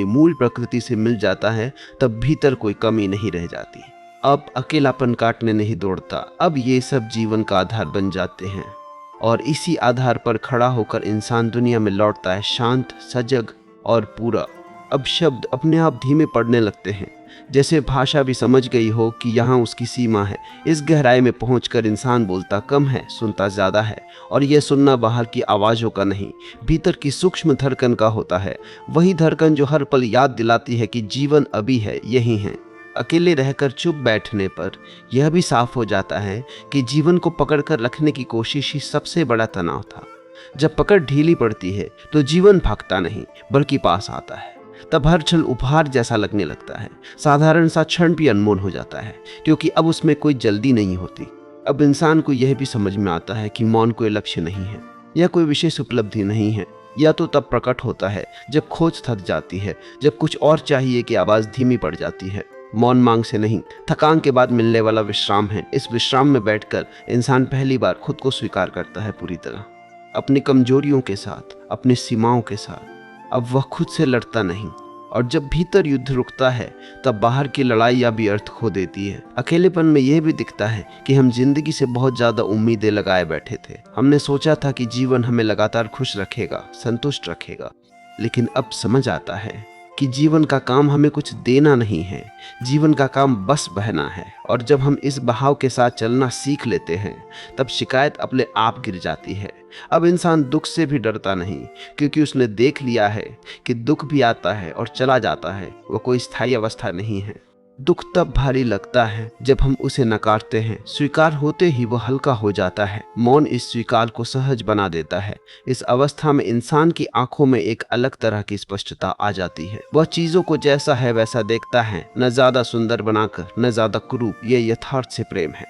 मूल प्रकृति से मिल जाता है, तब भीतर कोई कमी नहीं रह जाती। अब अकेलापन काटने नहीं दौड़ता, अब ये सब जीवन का आधार बन जाते हैं, और इसी आधार पर खड़ा होकर इंसान दुनिया में लौटता है, शांत, सजग और पूरा। अब शब्द अपने आप धीमे पड़ने लगते हैं, जैसे भाषा भी समझ गई हो कि यहाँ उसकी सीमा है। इस गहराई में पहुंचकर इंसान बोलता कम है, सुनता ज्यादा है, और यह सुनना बाहर की आवाज़ों का नहीं, भीतर की सूक्ष्म धड़कन का होता है। वही धड़कन जो हर पल याद दिलाती है कि जीवन अभी है, यही है। अकेले रहकर चुप बैठने पर यह भी साफ हो जाता है कि जीवन को पकड़कर रखने की कोशिश ही सबसे बड़ा तनाव था। जब पकड़ ढीली पड़ती है तो जीवन भागता नहीं, बल्कि पास आता है। तब हर क्षण उपहार जैसा लगने लगता है। साधारण सा क्षण भी अनमोल हो जाता है, क्योंकि अब उसमें कोई जल्दी नहीं होती। अब इंसान को यह भी समझ में आता है कि मौन कोई लक्ष्य नहीं है या कोई विशेष उपलब्धि नहीं है। या तो तब प्रकट होता है जब खोज थक जाती है, जब कुछ और चाहिए कि आवाज धीमी पड़ जाती है। मौन मांग से नहीं, थकान के बाद मिलने वाला विश्राम है। इस विश्राम में बैठकर इंसान पहली बार खुद को स्वीकार करता है पूरी तरह, अपनी कमजोरियों के साथ, अपनी सीमाओं के साथ। अब वह खुद से लड़ता नहीं, और जब भीतर युद्ध रुकता है तब बाहर की लड़ाइयाँ भी अर्थ खो देती है। अकेलेपन में यह भी दिखता है कि हम जिंदगी से बहुत ज्यादा उम्मीदें लगाए बैठे थे। हमने सोचा था कि जीवन हमें लगातार खुश रखेगा, संतुष्ट रखेगा, लेकिन अब समझ आता है कि जीवन का काम हमें कुछ देना नहीं है, जीवन का काम बस बहना है। और जब हम इस बहाव के साथ चलना सीख लेते हैं तब शिकायत अपने आप गिर जाती है। अब इंसान दुख से भी डरता नहीं, क्योंकि उसने देख लिया है कि दुख भी आता है और चला जाता है, वो कोई स्थायी अवस्था नहीं है। दुख तब भारी लगता है जब हम उसे नकारते हैं, स्वीकार होते ही वो हल्का हो जाता है। मौन इस स्वीकार को सहज बना देता है। इस अवस्था में इंसान की आंखों में एक अलग तरह की स्पष्टता आ जाती है। वह चीजों को जैसा है वैसा देखता है, न ज्यादा सुंदर बनाकर, न ज्यादा कुरूप। ये यथार्थ से प्रेम है,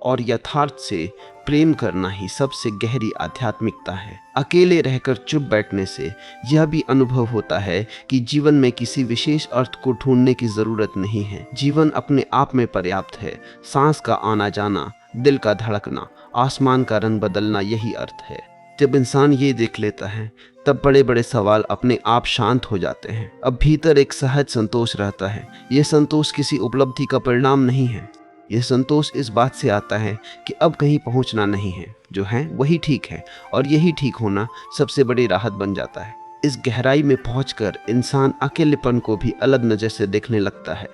और यथार्थ से प्रेम करना ही सबसे गहरी आध्यात्मिकता है। अकेले रहकर चुप बैठने से यह भी अनुभव होता है कि जीवन में किसी विशेष अर्थ को ढूंढने की जरूरत नहीं है। जीवन अपने आप में पर्याप्त है। सांस का आना जाना, दिल का धड़कना, आसमान का रंग बदलना, यही अर्थ है। जब इंसान ये देख लेता है तब बड़े बड़े सवाल अपने आप शांत हो जाते हैं। अब भीतर एक सहज संतोष रहता है। यह संतोष किसी उपलब्धि का परिणाम नहीं है। यह संतोष इस बात से आता है कि अब कहीं पहुंचना नहीं है, जो है वही ठीक है, और यही ठीक होना सबसे बड़ी राहत बन जाता है। इस गहराई में पहुंचकर इंसान अकेलेपन को भी अलग नजर से देखने लगता है।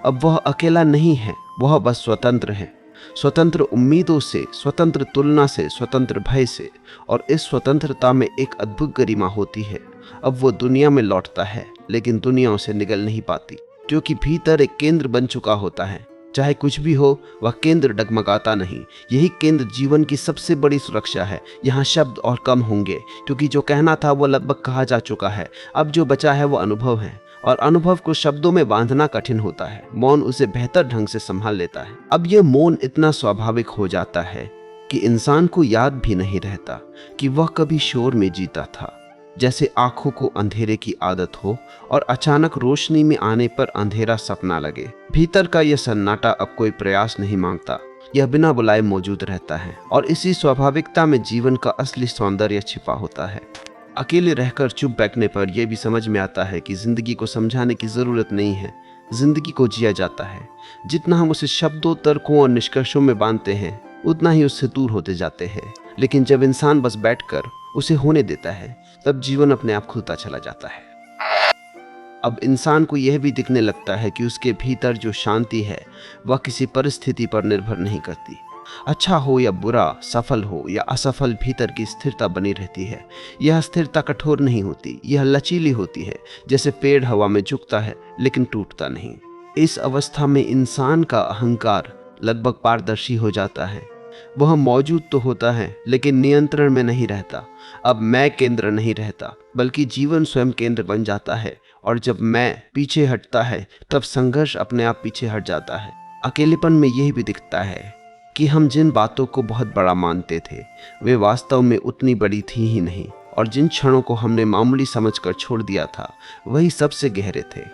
अब वह अकेला नहीं है, वह बस स्वतंत्र है। स्वतंत्र उम्मीदों से, स्वतंत्र तुलना से, स्वतंत्र भय से। और इस स्वतंत्रता में एक अद्भुत गरिमा होती है। अब वो दुनिया में लौटता है, लेकिन दुनिया उसे निगल नहीं पाती, क्योंकि भीतर एक केंद्र बन चुका होता है। चाहे कुछ भी हो, वह केंद्र डगमगाता नहीं। यही केंद्र जीवन की सबसे बड़ी सुरक्षा है। यहाँ शब्द और कम होंगे, क्योंकि जो कहना था वो लगभग कहा जा चुका है। अब जो बचा है वो अनुभव है, और अनुभव को शब्दों में बांधना कठिन होता है। मौन उसे बेहतर ढंग से संभाल लेता है। अब यह मौन इतना स्वाभाविक हो जाता है कि इंसान को याद भी नहीं रहता कि वह कभी शोर में जीता था। जैसे आंखों को अंधेरे की आदत हो और अचानक रोशनी में आने पर अंधेरा सपना लगे। भीतर का यह सन्नाटा अब कोई प्रयास नहीं मांगता, यह बिना बुलाए मौजूद रहता है। और इसी स्वाभाविकता में जीवन का असली सौंदर्य छिपा होता है। अकेले रहकर चुप बैठने पर यह भी समझ में आता है कि जिंदगी को समझाने की जरूरत नहीं है, जिंदगी को जिया जाता है। जितना हम उसे शब्दों, तर्कों और निष्कर्षों में बांधते हैं, उतना ही उससे दूर होते जाते हैं। लेकिन जब इंसान बस बैठकर उसे होने देता है, तब जीवन अपने आप खुलता चला जाता है। अब इंसान को यह भी दिखने लगता है कि उसके भीतर जो शांति है वह किसी परिस्थिति पर निर्भर नहीं करती। अच्छा हो या बुरा, सफल हो या असफल, भीतर की स्थिरता बनी रहती है। यह स्थिरता कठोर नहीं होती, यह लचीली होती है। जैसे पेड़ हवा में झुकता है लेकिन टूटता नहीं। इस अवस्था में इंसान का अहंकार लगभग पारदर्शी हो जाता है। वह मौजूद तो होता है लेकिन नियंत्रण में नहीं रहता। अब मैं केंद्र नहीं रहता, बल्कि जीवन स्वयं केंद्र बन जाता है। और जब मैं पीछे हटता है तब संघर्ष अपने आप पीछे हट जाता है। अकेलेपन में यही भी दिखता है कि हम जिन बातों को बहुत बड़ा मानते थे वे वास्तव में उतनी बड़ी थी ही नहीं, और जिन क्षणों को हमने मामूली समझकर छोड़ दिया था वही सबसे गहरे थे।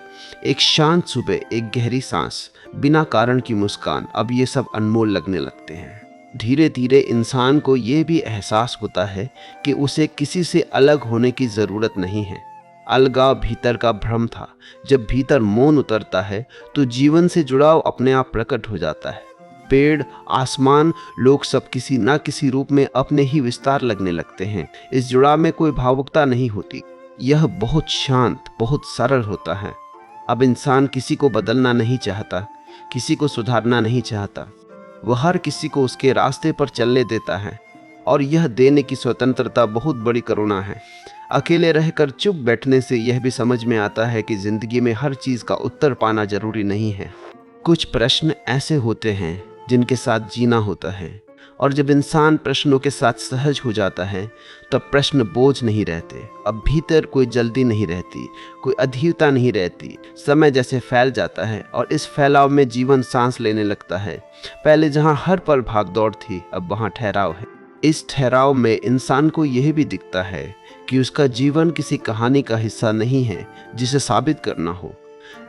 एक शांत सुबह, एक गहरी सांस, बिना कारण की मुस्कान, अब ये सब अनमोल लगने लगते हैं। धीरे धीरे इंसान को ये भी एहसास होता है कि उसे किसी से अलग होने की जरूरत नहीं है। अलगाव भीतर का भ्रम था। जब भीतर मौन उतरता है तो जीवन से जुड़ाव अपने आप प्रकट हो जाता है। पेड़, आसमान, लोग सब किसी ना किसी रूप में अपने ही विस्तार लगने लगते हैं। इस जुड़ाव में कोई भावुकता नहीं होती। यह बहुत शांत, बहुत सरल होता है। अब इंसान किसी को बदलना नहीं चाहता, किसी को सुधारना नहीं चाहता। वह हर किसी को उसके रास्ते पर चलने देता है, और यह देने की स्वतंत्रता बहुत बड़ी करुणा है। अकेले रहकर चुप बैठने से यह भी समझ में आता है कि जिंदगी में हर चीज का उत्तर पाना जरूरी नहीं है। कुछ प्रश्न ऐसे होते हैं जिनके साथ जीना होता है। और जब इंसान प्रश्नों के साथ सहज हो जाता है तब प्रश्न बोझ नहीं रहते। अब भीतर कोई जल्दी नहीं रहती, कोई अधीरता नहीं रहती। समय जैसे फैल जाता है और इस फैलाव में जीवन सांस लेने लगता है। पहले जहां हर पल भाग दौड़ थी, अब वहां ठहराव है। इस ठहराव में इंसान को यह भी दिखता है कि उसका जीवन किसी कहानी का हिस्सा नहीं है जिसे साबित करना हो।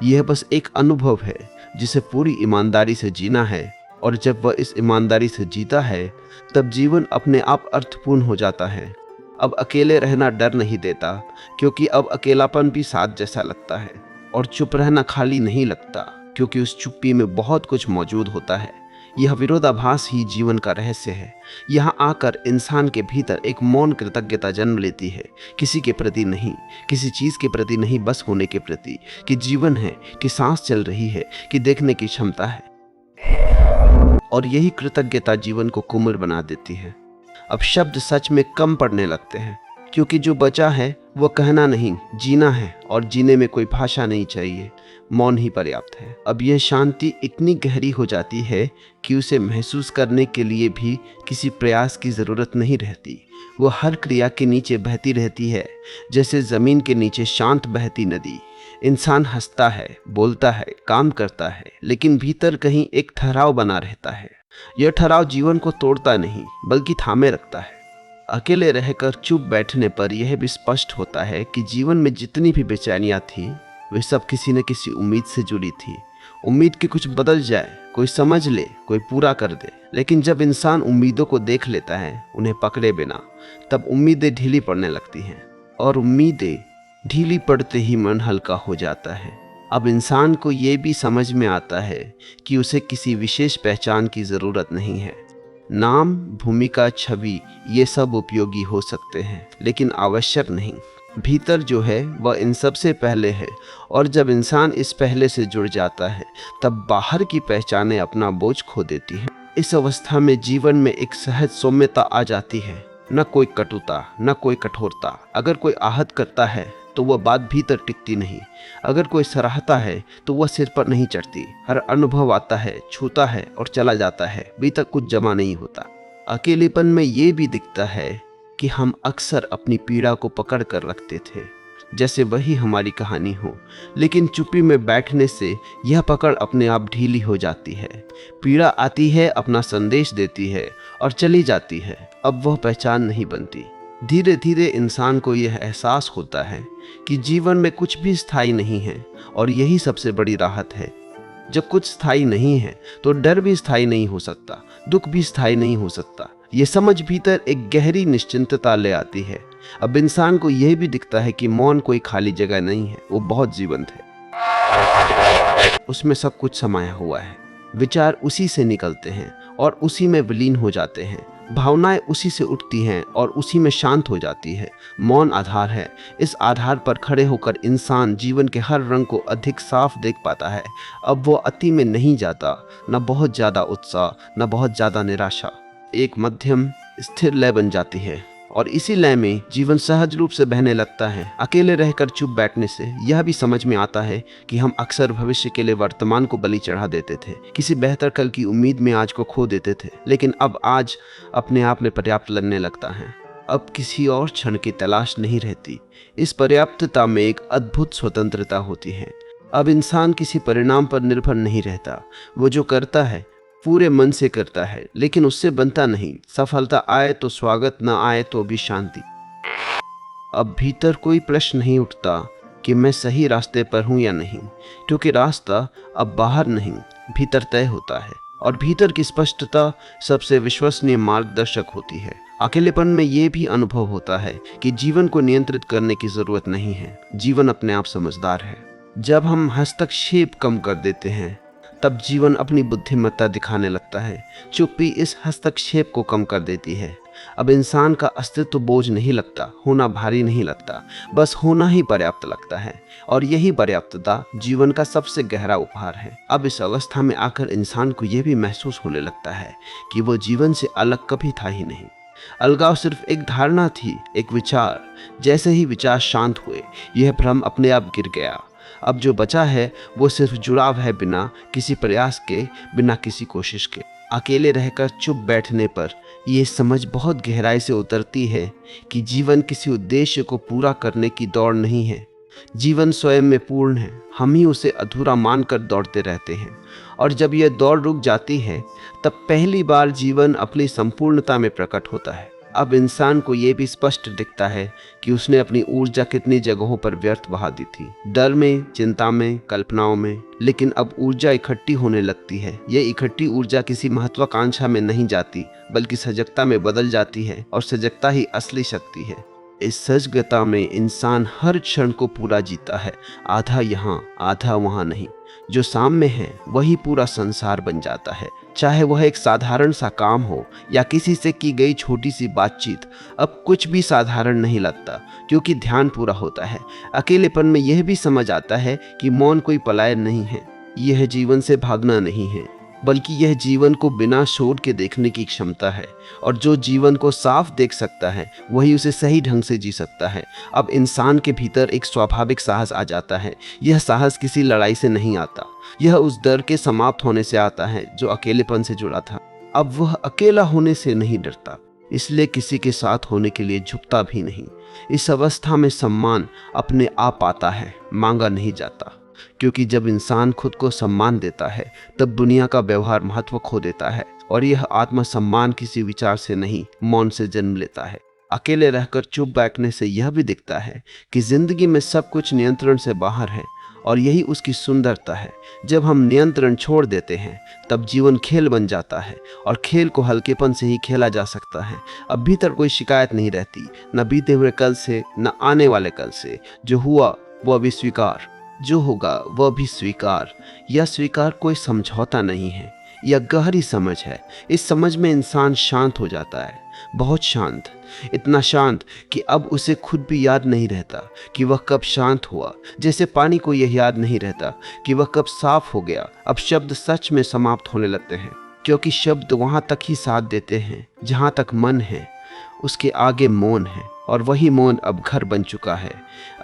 यह बस एक अनुभव है जिसे पूरी ईमानदारी से जीना है, और जब वह इस ईमानदारी से जीता है तब जीवन अपने आप अर्थपूर्ण हो जाता है। अब अकेले रहना डर नहीं देता, क्योंकि अब अकेलापन भी साथ जैसा लगता है, और चुप रहना खाली नहीं लगता, क्योंकि उस चुप्पी में बहुत कुछ मौजूद होता है। यह विरोधाभास ही जीवन का रहस्य है। यहाँ आकर इंसान के भीतर एक मौन कृतज्ञता जन्म लेती है, किसी के प्रति नहीं, किसी चीज़ के प्रति नहीं, बस होने के प्रति, कि जीवन है, कि सांस चल रही है, कि देखने की क्षमता है। और यही कृतज्ञता जीवन को कोमल बना देती है। अब शब्द सच में कम पड़ने लगते हैं, क्योंकि जो बचा है वो कहना नहीं, जीना है, और जीने में कोई भाषा नहीं चाहिए, मौन ही पर्याप्त है। अब यह शांति इतनी गहरी हो जाती है कि उसे महसूस करने के लिए भी किसी प्रयास की ज़रूरत नहीं रहती। वो हर क्रिया के नीचे बहती रहती है, जैसे ज़मीन के नीचे शांत बहती नदी। इंसान हंसता है, बोलता है, काम करता है, लेकिन भीतर कहीं एक ठहराव बना रहता है। यह ठहराव जीवन को तोड़ता नहीं, बल्कि थामे रखता है। अकेले रहकर चुप बैठने पर यह भी स्पष्ट होता है कि जीवन में जितनी भी बेचैनियाँ थी, वे सब किसी न किसी उम्मीद से जुड़ी थी। उम्मीद कि कुछ बदल जाए, कोई समझ ले, कोई पूरा कर दे। लेकिन जब इंसान उम्मीदों को देख लेता है, उन्हें पकड़े बिना, तब उम्मीदें ढीली पड़ने लगती हैं, और उम्मीदें ढीली पड़ते ही मन हल्का हो जाता है। अब इंसान को ये भी समझ में आता है कि उसे किसी विशेष पहचान की ज़रूरत नहीं है। नाम, भूमिका, छवि, ये सब उपयोगी हो सकते हैं, लेकिन आवश्यक नहीं। भीतर जो है वह इन सब से पहले है, और जब इंसान इस पहले से जुड़ जाता है तब बाहर की पहचानें अपना बोझ खो देती हैं। इस अवस्था में जीवन में एक सहज सौम्यता आ जाती है, न कोई कटुता, न कोई कठोरता। अगर कोई आहत करता है तो वह बात भीतर टिकती नहीं, अगर कोई सराहता है तो वह सिर पर नहीं चढ़ती। हर अनुभव आता है, छूता है और चला जाता है, भीतर कुछ जमा नहीं होता। अकेलेपन में ये भी दिखता है कि हम अक्सर अपनी पीड़ा को पकड़ कर रखते थे, जैसे वही हमारी कहानी हो, लेकिन चुप्पी में बैठने से यह पकड़ अपने आप ढीली हो जाती है। पीड़ा आती है, अपना संदेश देती है और चली जाती है। अब वह पहचान नहीं बनती। धीरे धीरे इंसान को यह एहसास होता है कि जीवन में कुछ भी स्थायी नहीं है, और यही सबसे बड़ी राहत है। जब कुछ स्थायी नहीं है तो डर भी स्थायी नहीं हो सकता, दुख भी स्थायी नहीं हो सकता। ये समझ भीतर एक गहरी निश्चिंतता ले आती है। अब इंसान को यह भी दिखता है कि मौन कोई खाली जगह नहीं है, वो बहुत जीवंत है। उसमें सब कुछ समाया हुआ है। विचार उसी से निकलते हैं और उसी में विलीन हो जाते हैं। भावनाएं उसी से उठती हैं और उसी में शांत हो जाती है। मौन आधार है। इस आधार पर खड़े होकर इंसान जीवन के हर रंग को अधिक साफ देख पाता है। अब वो अति में नहीं जाता, न बहुत ज़्यादा उत्साह, न बहुत ज़्यादा निराशा। एक मध्यम स्थिर लय बन जाती है, और इसी लय में जीवन सहज रूप से बहने लगता है। अकेले रहकर चुप बैठने से यह भी समझ में आता है कि हम अक्सर भविष्य के लिए वर्तमान को बलि चढ़ा देते थे, किसी बेहतर कल की उम्मीद में आज को खो देते थे। लेकिन अब आज अपने आप में पर्याप्त लगने लगता है। अब किसी और क्षण की तलाश नहीं रहती। इस पर्याप्तता में एक अद्भुत स्वतंत्रता होती है। अब इंसान किसी परिणाम पर निर्भर नहीं रहता। वो जो करता है पूरे मन से करता है, लेकिन उससे बनता नहीं। सफलता आए तो स्वागत, न आए तो भी शांति। अब भीतर कोई प्रश्न नहीं उठता कि मैं सही रास्ते पर हूं या नहीं, क्योंकि रास्ता अब बाहर नहीं, भीतर तय होता है, और भीतर की स्पष्टता सबसे विश्वसनीय मार्गदर्शक होती है। अकेलेपन में ये भी अनुभव होता है कि जीवन को नियंत्रित करने की जरूरत नहीं है। जीवन अपने आप समझदार है। जब हम हस्तक्षेप कम कर देते हैं तब जीवन अपनी बुद्धिमत्ता दिखाने लगता है। चुप्पी इस हस्तक्षेप को कम कर देती है। अब इंसान का अस्तित्व बोझ नहीं लगता, होना भारी नहीं लगता, बस होना ही पर्याप्त लगता है, और यही पर्याप्तता जीवन का सबसे गहरा उपहार है। अब इस अवस्था में आकर इंसान को यह भी महसूस होने लगता है कि वो जीवन से अलग कभी था ही नहीं। अलगाव सिर्फ एक धारणा थी, एक विचार। जैसे ही विचार शांत हुए, यह भ्रम अपने आप गिर गया। अब जो बचा है वो सिर्फ जुड़ाव है, बिना किसी प्रयास के, बिना किसी कोशिश के। अकेले रहकर चुप बैठने पर यह समझ बहुत गहराई से उतरती है कि जीवन किसी उद्देश्य को पूरा करने की दौड़ नहीं है। जीवन स्वयं में पूर्ण है, हम ही उसे अधूरा मानकर दौड़ते रहते हैं। और जब यह दौड़ रुक जाती है तब पहली बार जीवन अपनी संपूर्णता में प्रकट होता है। अब इंसान को यह भी स्पष्ट दिखता है कि उसने अपनी ऊर्जा कितनी जगहों पर व्यर्थ बहा दी थी, डर में, चिंता में, कल्पनाओं में। लेकिन अब ऊर्जा इकट्ठी होने लगती है। यह इकट्ठी ऊर्जा किसी महत्वाकांक्षा में नहीं जाती बल्कि सजगता में बदल जाती है, और सजगता ही असली शक्ति है। इस सजगता में इंसान हर क्षण को पूरा जीता है, आधा यहाँ आधा वहाँ नहीं। जो सामने है वही पूरा संसार बन जाता है, चाहे वह एक साधारण सा काम हो या किसी से की गई छोटी सी बातचीत। अब कुछ भी साधारण नहीं लगता क्योंकि ध्यान पूरा होता है। अकेलेपन में यह भी समझ आता है कि मौन कोई पलायन नहीं है, यह जीवन से भागना नहीं है, बल्कि यह जीवन को बिना शोर के देखने की क्षमता है। और जो जीवन को साफ देख सकता है वही उसे सही ढंग से जी सकता है। अब इंसान के भीतर एक स्वाभाविक साहस आ जाता है। यह साहस किसी लड़ाई से नहीं आता, यह उस डर के समाप्त होने से आता है जो अकेलेपन से जुड़ा था। अब वह अकेला होने से नहीं डरता, इसलिए किसी के साथ होने के लिए झुकता भी नहीं। इस अवस्था में सम्मान अपने आप आता है, मांगा नहीं जाता। क्योंकि जब इंसान खुद को सम्मान देता है तब दुनिया का व्यवहार महत्व खो देता है, और यह आत्मसम्मान किसी विचार से नहीं, मौन से जन्म लेता है। अकेले रहकर चुप बैठने से यह भी दिखता है कि जिंदगी में सब कुछ नियंत्रण से बाहर है, और यही उसकी सुंदरता है। जब हम नियंत्रण छोड़ देते हैं तब जीवन खेल बन जाता है, और खेल को हल्केपन से ही खेला जा सकता है। अब भीतर कोई शिकायत नहीं रहती, न बीते हुए कल से, न आने वाले कल से। जो हुआ वह भी स्वीकार, जो होगा वह भी स्वीकार। यह स्वीकार कोई समझौता नहीं है, यह गहरी समझ है। इस समझ में इंसान शांत हो जाता है, बहुत शांत, इतना शांत कि अब उसे खुद भी याद नहीं रहता कि वह कब शांत हुआ। जैसे पानी को यह याद नहीं रहता कि वह कब साफ हो गया। अब शब्द सच में समाप्त होने लगते हैं, क्योंकि शब्द वहां तक ही साथ देते हैं जहां तक मन है, उसके आगे मौन है, और वही मौन अब घर बन चुका है।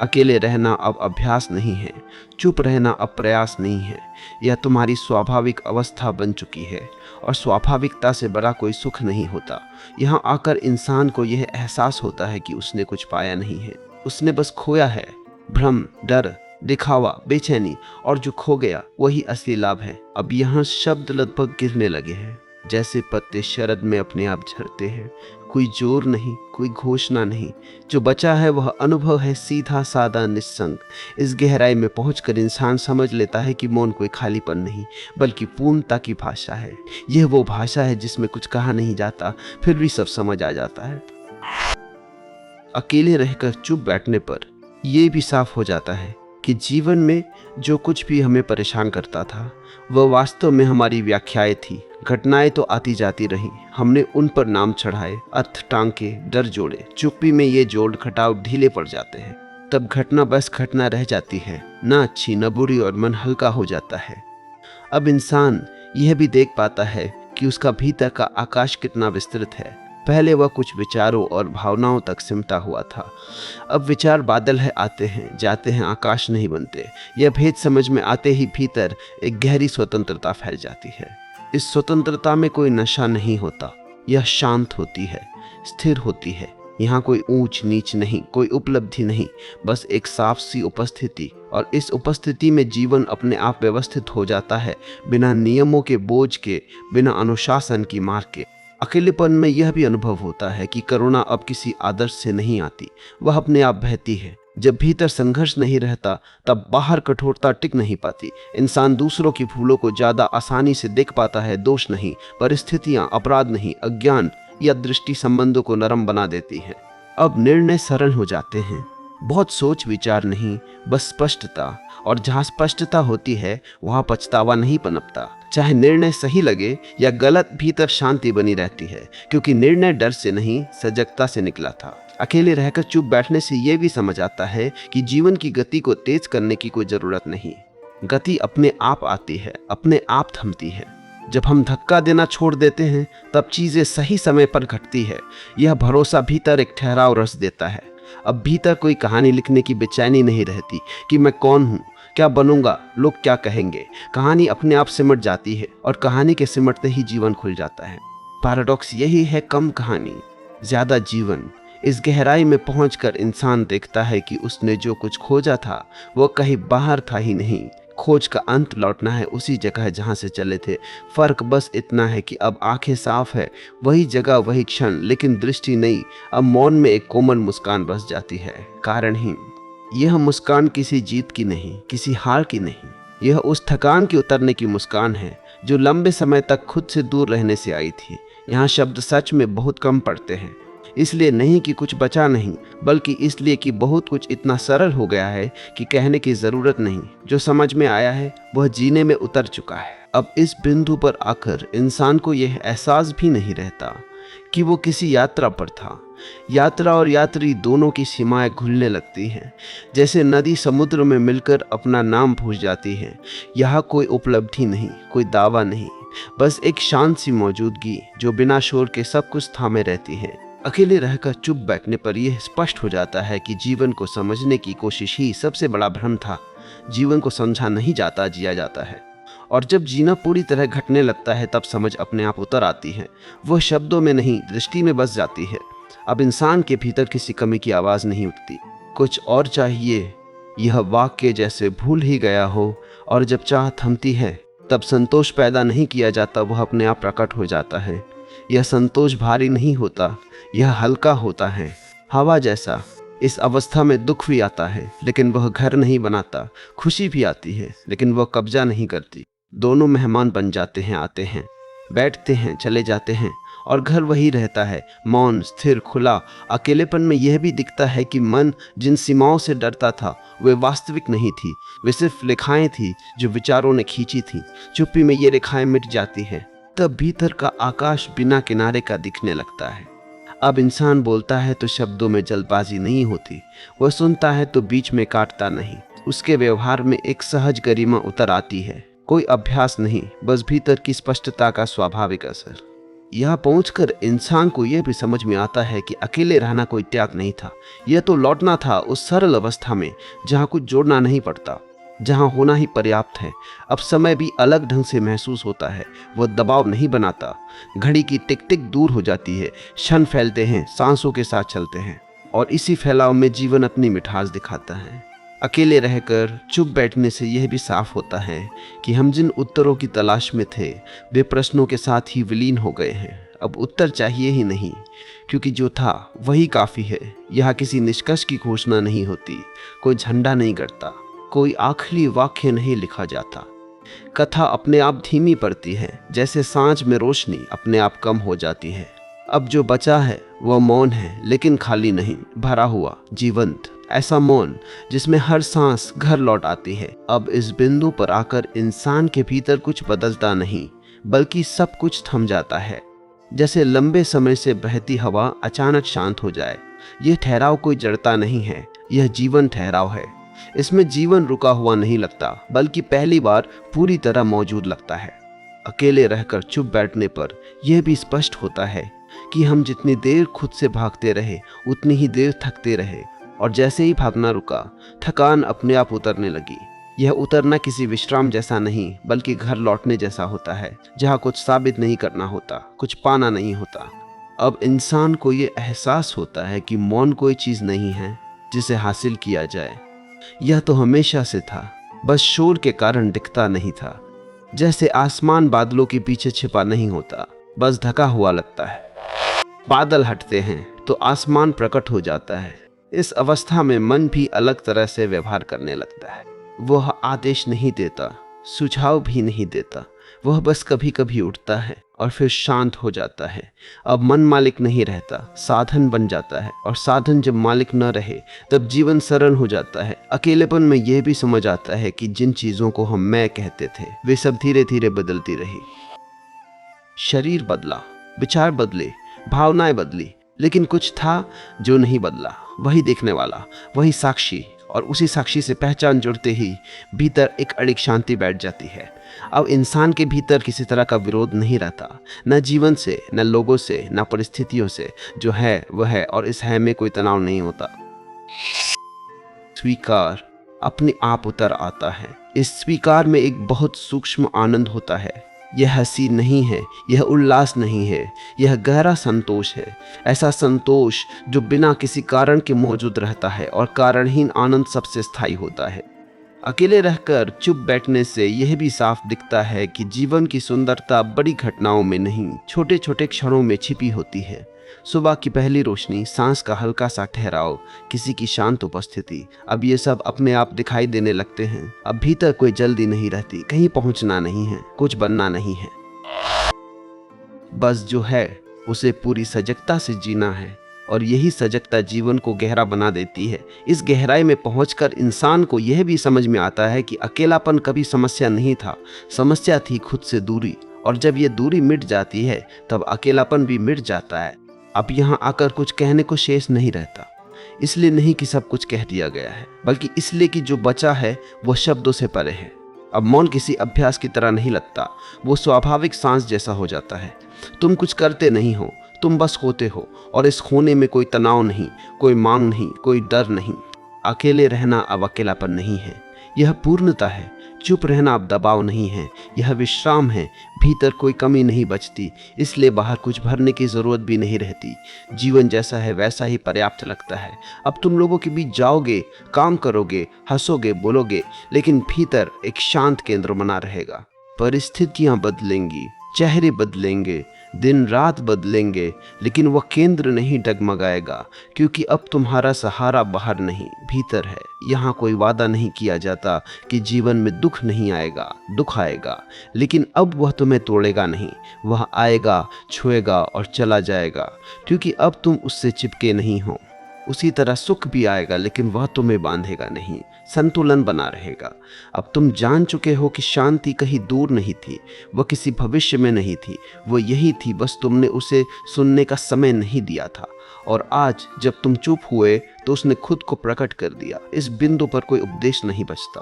अकेले रहना अब अभ्यास नहीं है, चुप रहना अब प्रयास नहीं है, यह तुम्हारी स्वाभाविक अवस्था बन चुकी है। और स्वाभाविकता से बड़ा कोई सुख नहीं होता। यहाँ आकर इंसान को यह एहसास होता है कि उसने कुछ पाया नहीं है, उसने बस खोया है। भ्रम, डर, दिखावा, बेचैनी, और जो खो गया वही असली लाभ है। अब यहाँ शब्द लगभग गिरने लगे हैं, जैसे पत्ते शरद में अपने आप झरते हैं। कोई जोर नहीं, कोई घोषणा नहीं, जो बचा है वह अनुभव है, सीधा सादा निस्संग। इस गहराई में पहुंचकर इंसान समझ लेता है कि मौन कोई खालीपन नहीं बल्कि पूर्णता की भाषा है। यह वो भाषा है जिसमें कुछ कहा नहीं जाता, फिर भी सब समझ आ जाता है। अकेले रहकर चुप बैठने पर यह भी साफ हो जाता है कि जीवन में जो कुछ भी हमें परेशान करता था वह वास्तव में हमारी व्याख्याएं थी। घटनाएं तो आती जाती रहीं, हमने उन पर नाम चढ़ाए, अर्थ टांके, डर जोड़े। चुप्पी में ये जोड़ घटाव ढीले पड़ जाते हैं, तब घटना बस घटना रह जाती है, न अच्छी न बुरी, और मन हल्का हो जाता है। अब इंसान यह भी देख पाता है कि उसका भीतर का आकाश कितना विस्तृत है। पहले वह कुछ विचारों और भावनाओं तक सिमटा हुआ था, अब विचार बादल है, आते हैं जाते हैं, आकाश नहीं बनते। यह भेद समझ में आते ही भीतर एक गहरी स्वतंत्रता फैल जाती है। इस स्वतंत्रता में कोई नशा नहीं होता, यह शांत होती है, स्थिर होती है। यहाँ कोई ऊंच नीच नहीं, कोई उपलब्धि नहीं, बस एक साफ सी उपस्थिति। और इस उपस्थिति में जीवन अपने आप व्यवस्थित हो जाता है, बिना नियमों के बोझ के, बिना अनुशासन की मार के। अकेलेपन में यह भी अनुभव होता है कि करुणा अब किसी आदर्श से नहीं आती, वह अपने आप बहती है। जब भीतर संघर्ष नहीं रहता तब बाहर कठोरता टिक नहीं पाती। इंसान दूसरों की भूलों को ज्यादा आसानी से देख पाता है, दोष नहीं, परिस्थितियां, अपराध नहीं, अज्ञान या दृष्टि संबंधों को नरम बना देती है। अब निर्णय सरल हो जाते हैं, बहुत सोच विचार नहीं, बस स्पष्टता। और जहाँ स्पष्टता होती है वहाँ पछतावा नहीं पनपता। चाहे निर्णय सही लगे या गलत, भीतर शांति बनी रहती है, क्योंकि निर्णय डर से नहीं, सजगता से निकला था। अकेले रहकर चुप बैठने से यह भी समझ आता है कि जीवन की गति को तेज करने की कोई जरूरत नहीं। गति अपने आप आती है, अपने आप थमती है। जब हम धक्का देना छोड़ देते हैं तब चीजें सही समय पर घटती है। यह भरोसा भीतर एक ठहराव रस देता है। अब भीतर कोई कहानी लिखने की बेचैनी नहीं रहती कि मैं कौन हूँ, क्या बनूंगा, लोग क्या कहेंगे। कहानी अपने आप सिमट जाती है और कहानी के सिमटते ही जीवन खुल जाता है। पैराडॉक्स यही है, कम कहानी ज्यादा जीवन। इस गहराई में पहुंचकर इंसान देखता है कि उसने जो कुछ खोजा था वो कहीं बाहर था ही नहीं। खोज का अंत लौटना है उसी जगह जहां से चले थे। फर्क बस इतना है कि अब आंखें साफ है, वही जगह वही क्षण, लेकिन दृष्टि नहीं। अब मौन में एक कोमल मुस्कान बस जाती है, कारणहीन। यह मुस्कान किसी जीत की नहीं, किसी हार की नहीं। यह उस थकान की उतरने की मुस्कान है जो लंबे समय तक खुद से दूर रहने से आई थी। यहाँ शब्द सच में बहुत कम पड़ते हैं, इसलिए नहीं कि कुछ बचा नहीं, बल्कि इसलिए कि बहुत कुछ इतना सरल हो गया है कि कहने की जरूरत नहीं। जो समझ में आया है वह जीने में उतर चुका है। अब इस बिंदु पर आकर इंसान को यह एहसास भी नहीं रहता कि वो किसी यात्रा पर था। यात्रा और यात्री दोनों की सीमाएं घुलने लगती हैं, जैसे नदी समुद्र में मिलकर अपना नाम भूल जाती है। यहाँ कोई उपलब्धि नहीं, कोई दावा नहीं, बस एक शांत सी मौजूदगी जो बिना शोर के सब कुछ थामे रहती है। अकेले रहकर चुप बैठने पर यह स्पष्ट हो जाता है कि जीवन को समझने की कोशिश ही सबसे बड़ा भ्रम था। जीवन को समझा नहीं जाता, जिया जाता है। और जब जीना पूरी तरह घटने लगता है तब समझ अपने आप उतर आती है। वह शब्दों में नहीं, दृष्टि में बस जाती है। अब इंसान के भीतर किसी कमी की आवाज़ नहीं उठती। कुछ और चाहिए, यह वाक्य जैसे भूल ही गया हो। और जब चाह थमती है तब संतोष पैदा नहीं किया जाता, वह अपने आप प्रकट हो जाता है। यह संतोष भारी नहीं होता, यह हल्का होता है, हवा जैसा। इस अवस्था में दुख भी आता है, लेकिन वह घर नहीं बनाता। खुशी भी आती है, लेकिन वह कब्जा नहीं करती। दोनों मेहमान बन जाते हैं, आते हैं, बैठते हैं, चले जाते हैं, और घर वही रहता है, मौन, स्थिर, खुला। अकेलेपन में यह भी दिखता है कि मन जिन सीमाओं से डरता था वे वास्तविक नहीं थी, वे सिर्फ रेखाएं थी जो विचारों ने खींची थी। चुप्पी में ये रेखाएं मिट जाती हैं, तब भीतर का आकाश बिना किनारे का दिखने लगता है। अब इंसान बोलता है तो शब्दों में जल्दबाजी नहीं होती, वह सुनता है तो बीच में काटता नहीं। उसके व्यवहार में एक सहज गरिमा उतर आती है, कोई अभ्यास नहीं, बस भीतर की स्पष्टता का स्वाभाविक असर। यहाँ पहुंचकर इंसान को यह भी समझ में आता है कि अकेले रहना कोई त्याग नहीं था, यह तो लौटना था उस सरल अवस्था में जहाँ कुछ जोड़ना नहीं पड़ता, जहाँ होना ही पर्याप्त है। अब समय भी अलग ढंग से महसूस होता है, वह दबाव नहीं बनाता। घड़ी की टिक टिक दूर हो जाती है, क्षण फैलते हैं, सांसों के साथ चलते हैं, और इसी फैलाव में जीवन अपनी मिठास दिखाता है। अकेले रहकर चुप बैठने से यह भी साफ होता है कि हम जिन उत्तरों की तलाश में थे वे प्रश्नों के साथ ही विलीन हो गए हैं। अब उत्तर चाहिए ही नहीं, क्योंकि जो था वही काफ़ी है। यहाँ किसी निष्कर्ष की घोषणा नहीं होती, कोई झंडा नहीं गड़ता, कोई आखिरी वाक्य नहीं लिखा जाता। कथा अपने आप धीमी पड़ती है, जैसे सांझ में रोशनी अपने आप कम हो जाती है। अब जो बचा है वह मौन है, लेकिन खाली नहीं, भरा हुआ, जीवंत। ऐसा मौन जिसमें हर सांस घर लौट आती है। अब इस बिंदु पर आकर इंसान के भीतर कुछ बदलता नहीं, बल्कि सब कुछ थम जाता है, जैसे लंबे समय से बहती हवा अचानक शांत हो जाए। यह ठहराव कोई जड़ता नहीं है, यह जीवन ठहराव है। इसमें जीवन रुका हुआ नहीं लगता, बल्कि पहली बार पूरी तरह मौजूद लगता है। अकेले रहकर चुप बैठने पर यह भी स्पष्ट होता है कि हम जितनी देर खुद से भागते रहे उतनी ही देर थकते रहे, और जैसे ही भागना रुका थकान अपने आप उतरने लगी। यह उतरना किसी विश्राम जैसा नहीं, बल्कि घर लौटने जैसा होता है, जहाँ कुछ साबित नहीं करना होता, कुछ पाना नहीं होता। अब इंसान को यह एहसास होता है कि मौन कोई चीज़ नहीं है जिसे हासिल किया जाए। यह तो हमेशा से था, बस शोर के कारण दिखता नहीं था। जैसे आसमान बादलों के पीछे छिपा नहीं होता, बस ढका हुआ लगता है। बादल हटते हैं तो आसमान प्रकट हो जाता है। इस अवस्था में मन भी अलग तरह से व्यवहार करने लगता है। वह आदेश नहीं देता, सुझाव भी नहीं देता, वह बस कभी कभी उठता है और फिर शांत हो जाता है। अब मन मालिक नहीं रहता, साधन बन जाता है, और साधन जब मालिक न रहे तब जीवन सरल हो जाता है। अकेलेपन में यह भी समझ आता है कि जिन चीज़ों को हम मैं कहते थे वे सब धीरे धीरे बदलती रही। शरीर बदला, विचार बदले, भावनाएं बदली, लेकिन कुछ था जो नहीं बदला, वही देखने वाला, वही साक्षी। और उसी साक्षी से पहचान जुड़ते ही भीतर एक अड़िग शांति बैठ जाती है। अब इंसान के भीतर किसी तरह का विरोध नहीं रहता, न जीवन से, न लोगों से, न परिस्थितियों से। जो है वह है, और इस है में कोई तनाव नहीं होता। स्वीकार, अपने आप उतर आता है। इस स्वीकार में एक बहुत सूक्ष्म आनंद होता है। यह हंसी नहीं है, यह उल्लास नहीं है, यह गहरा संतोष है। ऐसा संतोष जो बिना किसी कारण के मौजूद रहता है, और कारणहीन आनंद सबसे स्थायी होता है। अकेले रहकर चुप बैठने से यह भी साफ दिखता है कि जीवन की सुंदरता बड़ी घटनाओं में नहीं, छोटे छोटे क्षणों में छिपी होती है। सुबह की पहली रोशनी, सांस का हल्का सा ठहराव, किसी की शांत उपस्थिति, अब ये सब अपने आप दिखाई देने लगते हैं। अब भीतर कोई जल्दी नहीं रहती, कहीं पहुंचना नहीं है, कुछ बनना नहीं है। बस जो है उसे पूरी सजगता से जीना है, और यही सजगता जीवन को गहरा बना देती है। इस गहराई में पहुंचकर इंसान को यह भी समझ में आता है कि अकेलापन कभी समस्या नहीं था, समस्या थी खुद से दूरी। और जब ये दूरी मिट जाती है तब अकेलापन भी मिट जाता है। अब यहाँ आकर कुछ कहने को शेष नहीं रहता, इसलिए नहीं कि सब कुछ कह दिया गया है, बल्कि इसलिए कि जो बचा है वो शब्दों से परे है। अब मौन किसी अभ्यास की तरह नहीं लगता, वो स्वाभाविक सांस जैसा हो जाता है। तुम कुछ करते नहीं हो, तुम बस होते हो, और इस होने में कोई तनाव नहीं, कोई मांग नहीं, कोई डर नहीं। अकेले रहना अब अकेलापन नहीं है, यह पूर्णता है। चुप रहना अब दबाव नहीं है, यह विश्राम है। भीतर कोई कमी नहीं बचती, इसलिए बाहर कुछ भरने की जरूरत भी नहीं रहती। जीवन जैसा है वैसा ही पर्याप्त लगता है। अब तुम लोगों के बीच जाओगे, काम करोगे, हंसोगे, बोलोगे, लेकिन भीतर एक शांत केंद्र बना रहेगा। परिस्थितियां बदलेंगी, चेहरे बदलेंगे, दिन रात बदलेंगे, लेकिन वह केंद्र नहीं डगमगाएगा, क्योंकि अब तुम्हारा सहारा बाहर नहीं, भीतर है। यहाँ कोई वादा नहीं किया जाता कि जीवन में दुख नहीं आएगा। दुख आएगा, लेकिन अब वह तुम्हें तोड़ेगा नहीं, वह आएगा, छुएगा और चला जाएगा, क्योंकि अब तुम उससे चिपके नहीं हो। उसी तरह सुख भी आएगा, लेकिन वह तुम्हें बांधेगा नहीं, संतुलन बना रहेगा। अब तुम जान चुके हो कि शांति कहीं दूर नहीं थी, वह किसी भविष्य में नहीं थी, वो यही थी, बस तुमने उसे सुनने का समय नहीं दिया था। और आज जब तुम चुप हुए तो उसने खुद को प्रकट कर दिया। इस बिंदु पर कोई उपदेश नहीं बचता,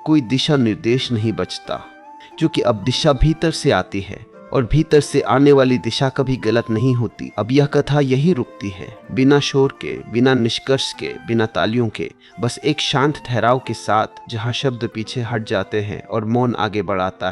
कोई दिशा निर्देश नहीं बचता, क्योंकि अब दिशा भीतर से आती है, और भीतर से आने वाली दिशा कभी गलत नहीं होती। अब यह कथा यही रुकती है, बिना शोर के, बिना निष्कर्ष के, बिना तालियों के, बस एक शांत ठहराव के साथ, जहाँ शब्द पीछे हट जाते हैं और मौन आगे बढ़ाता है।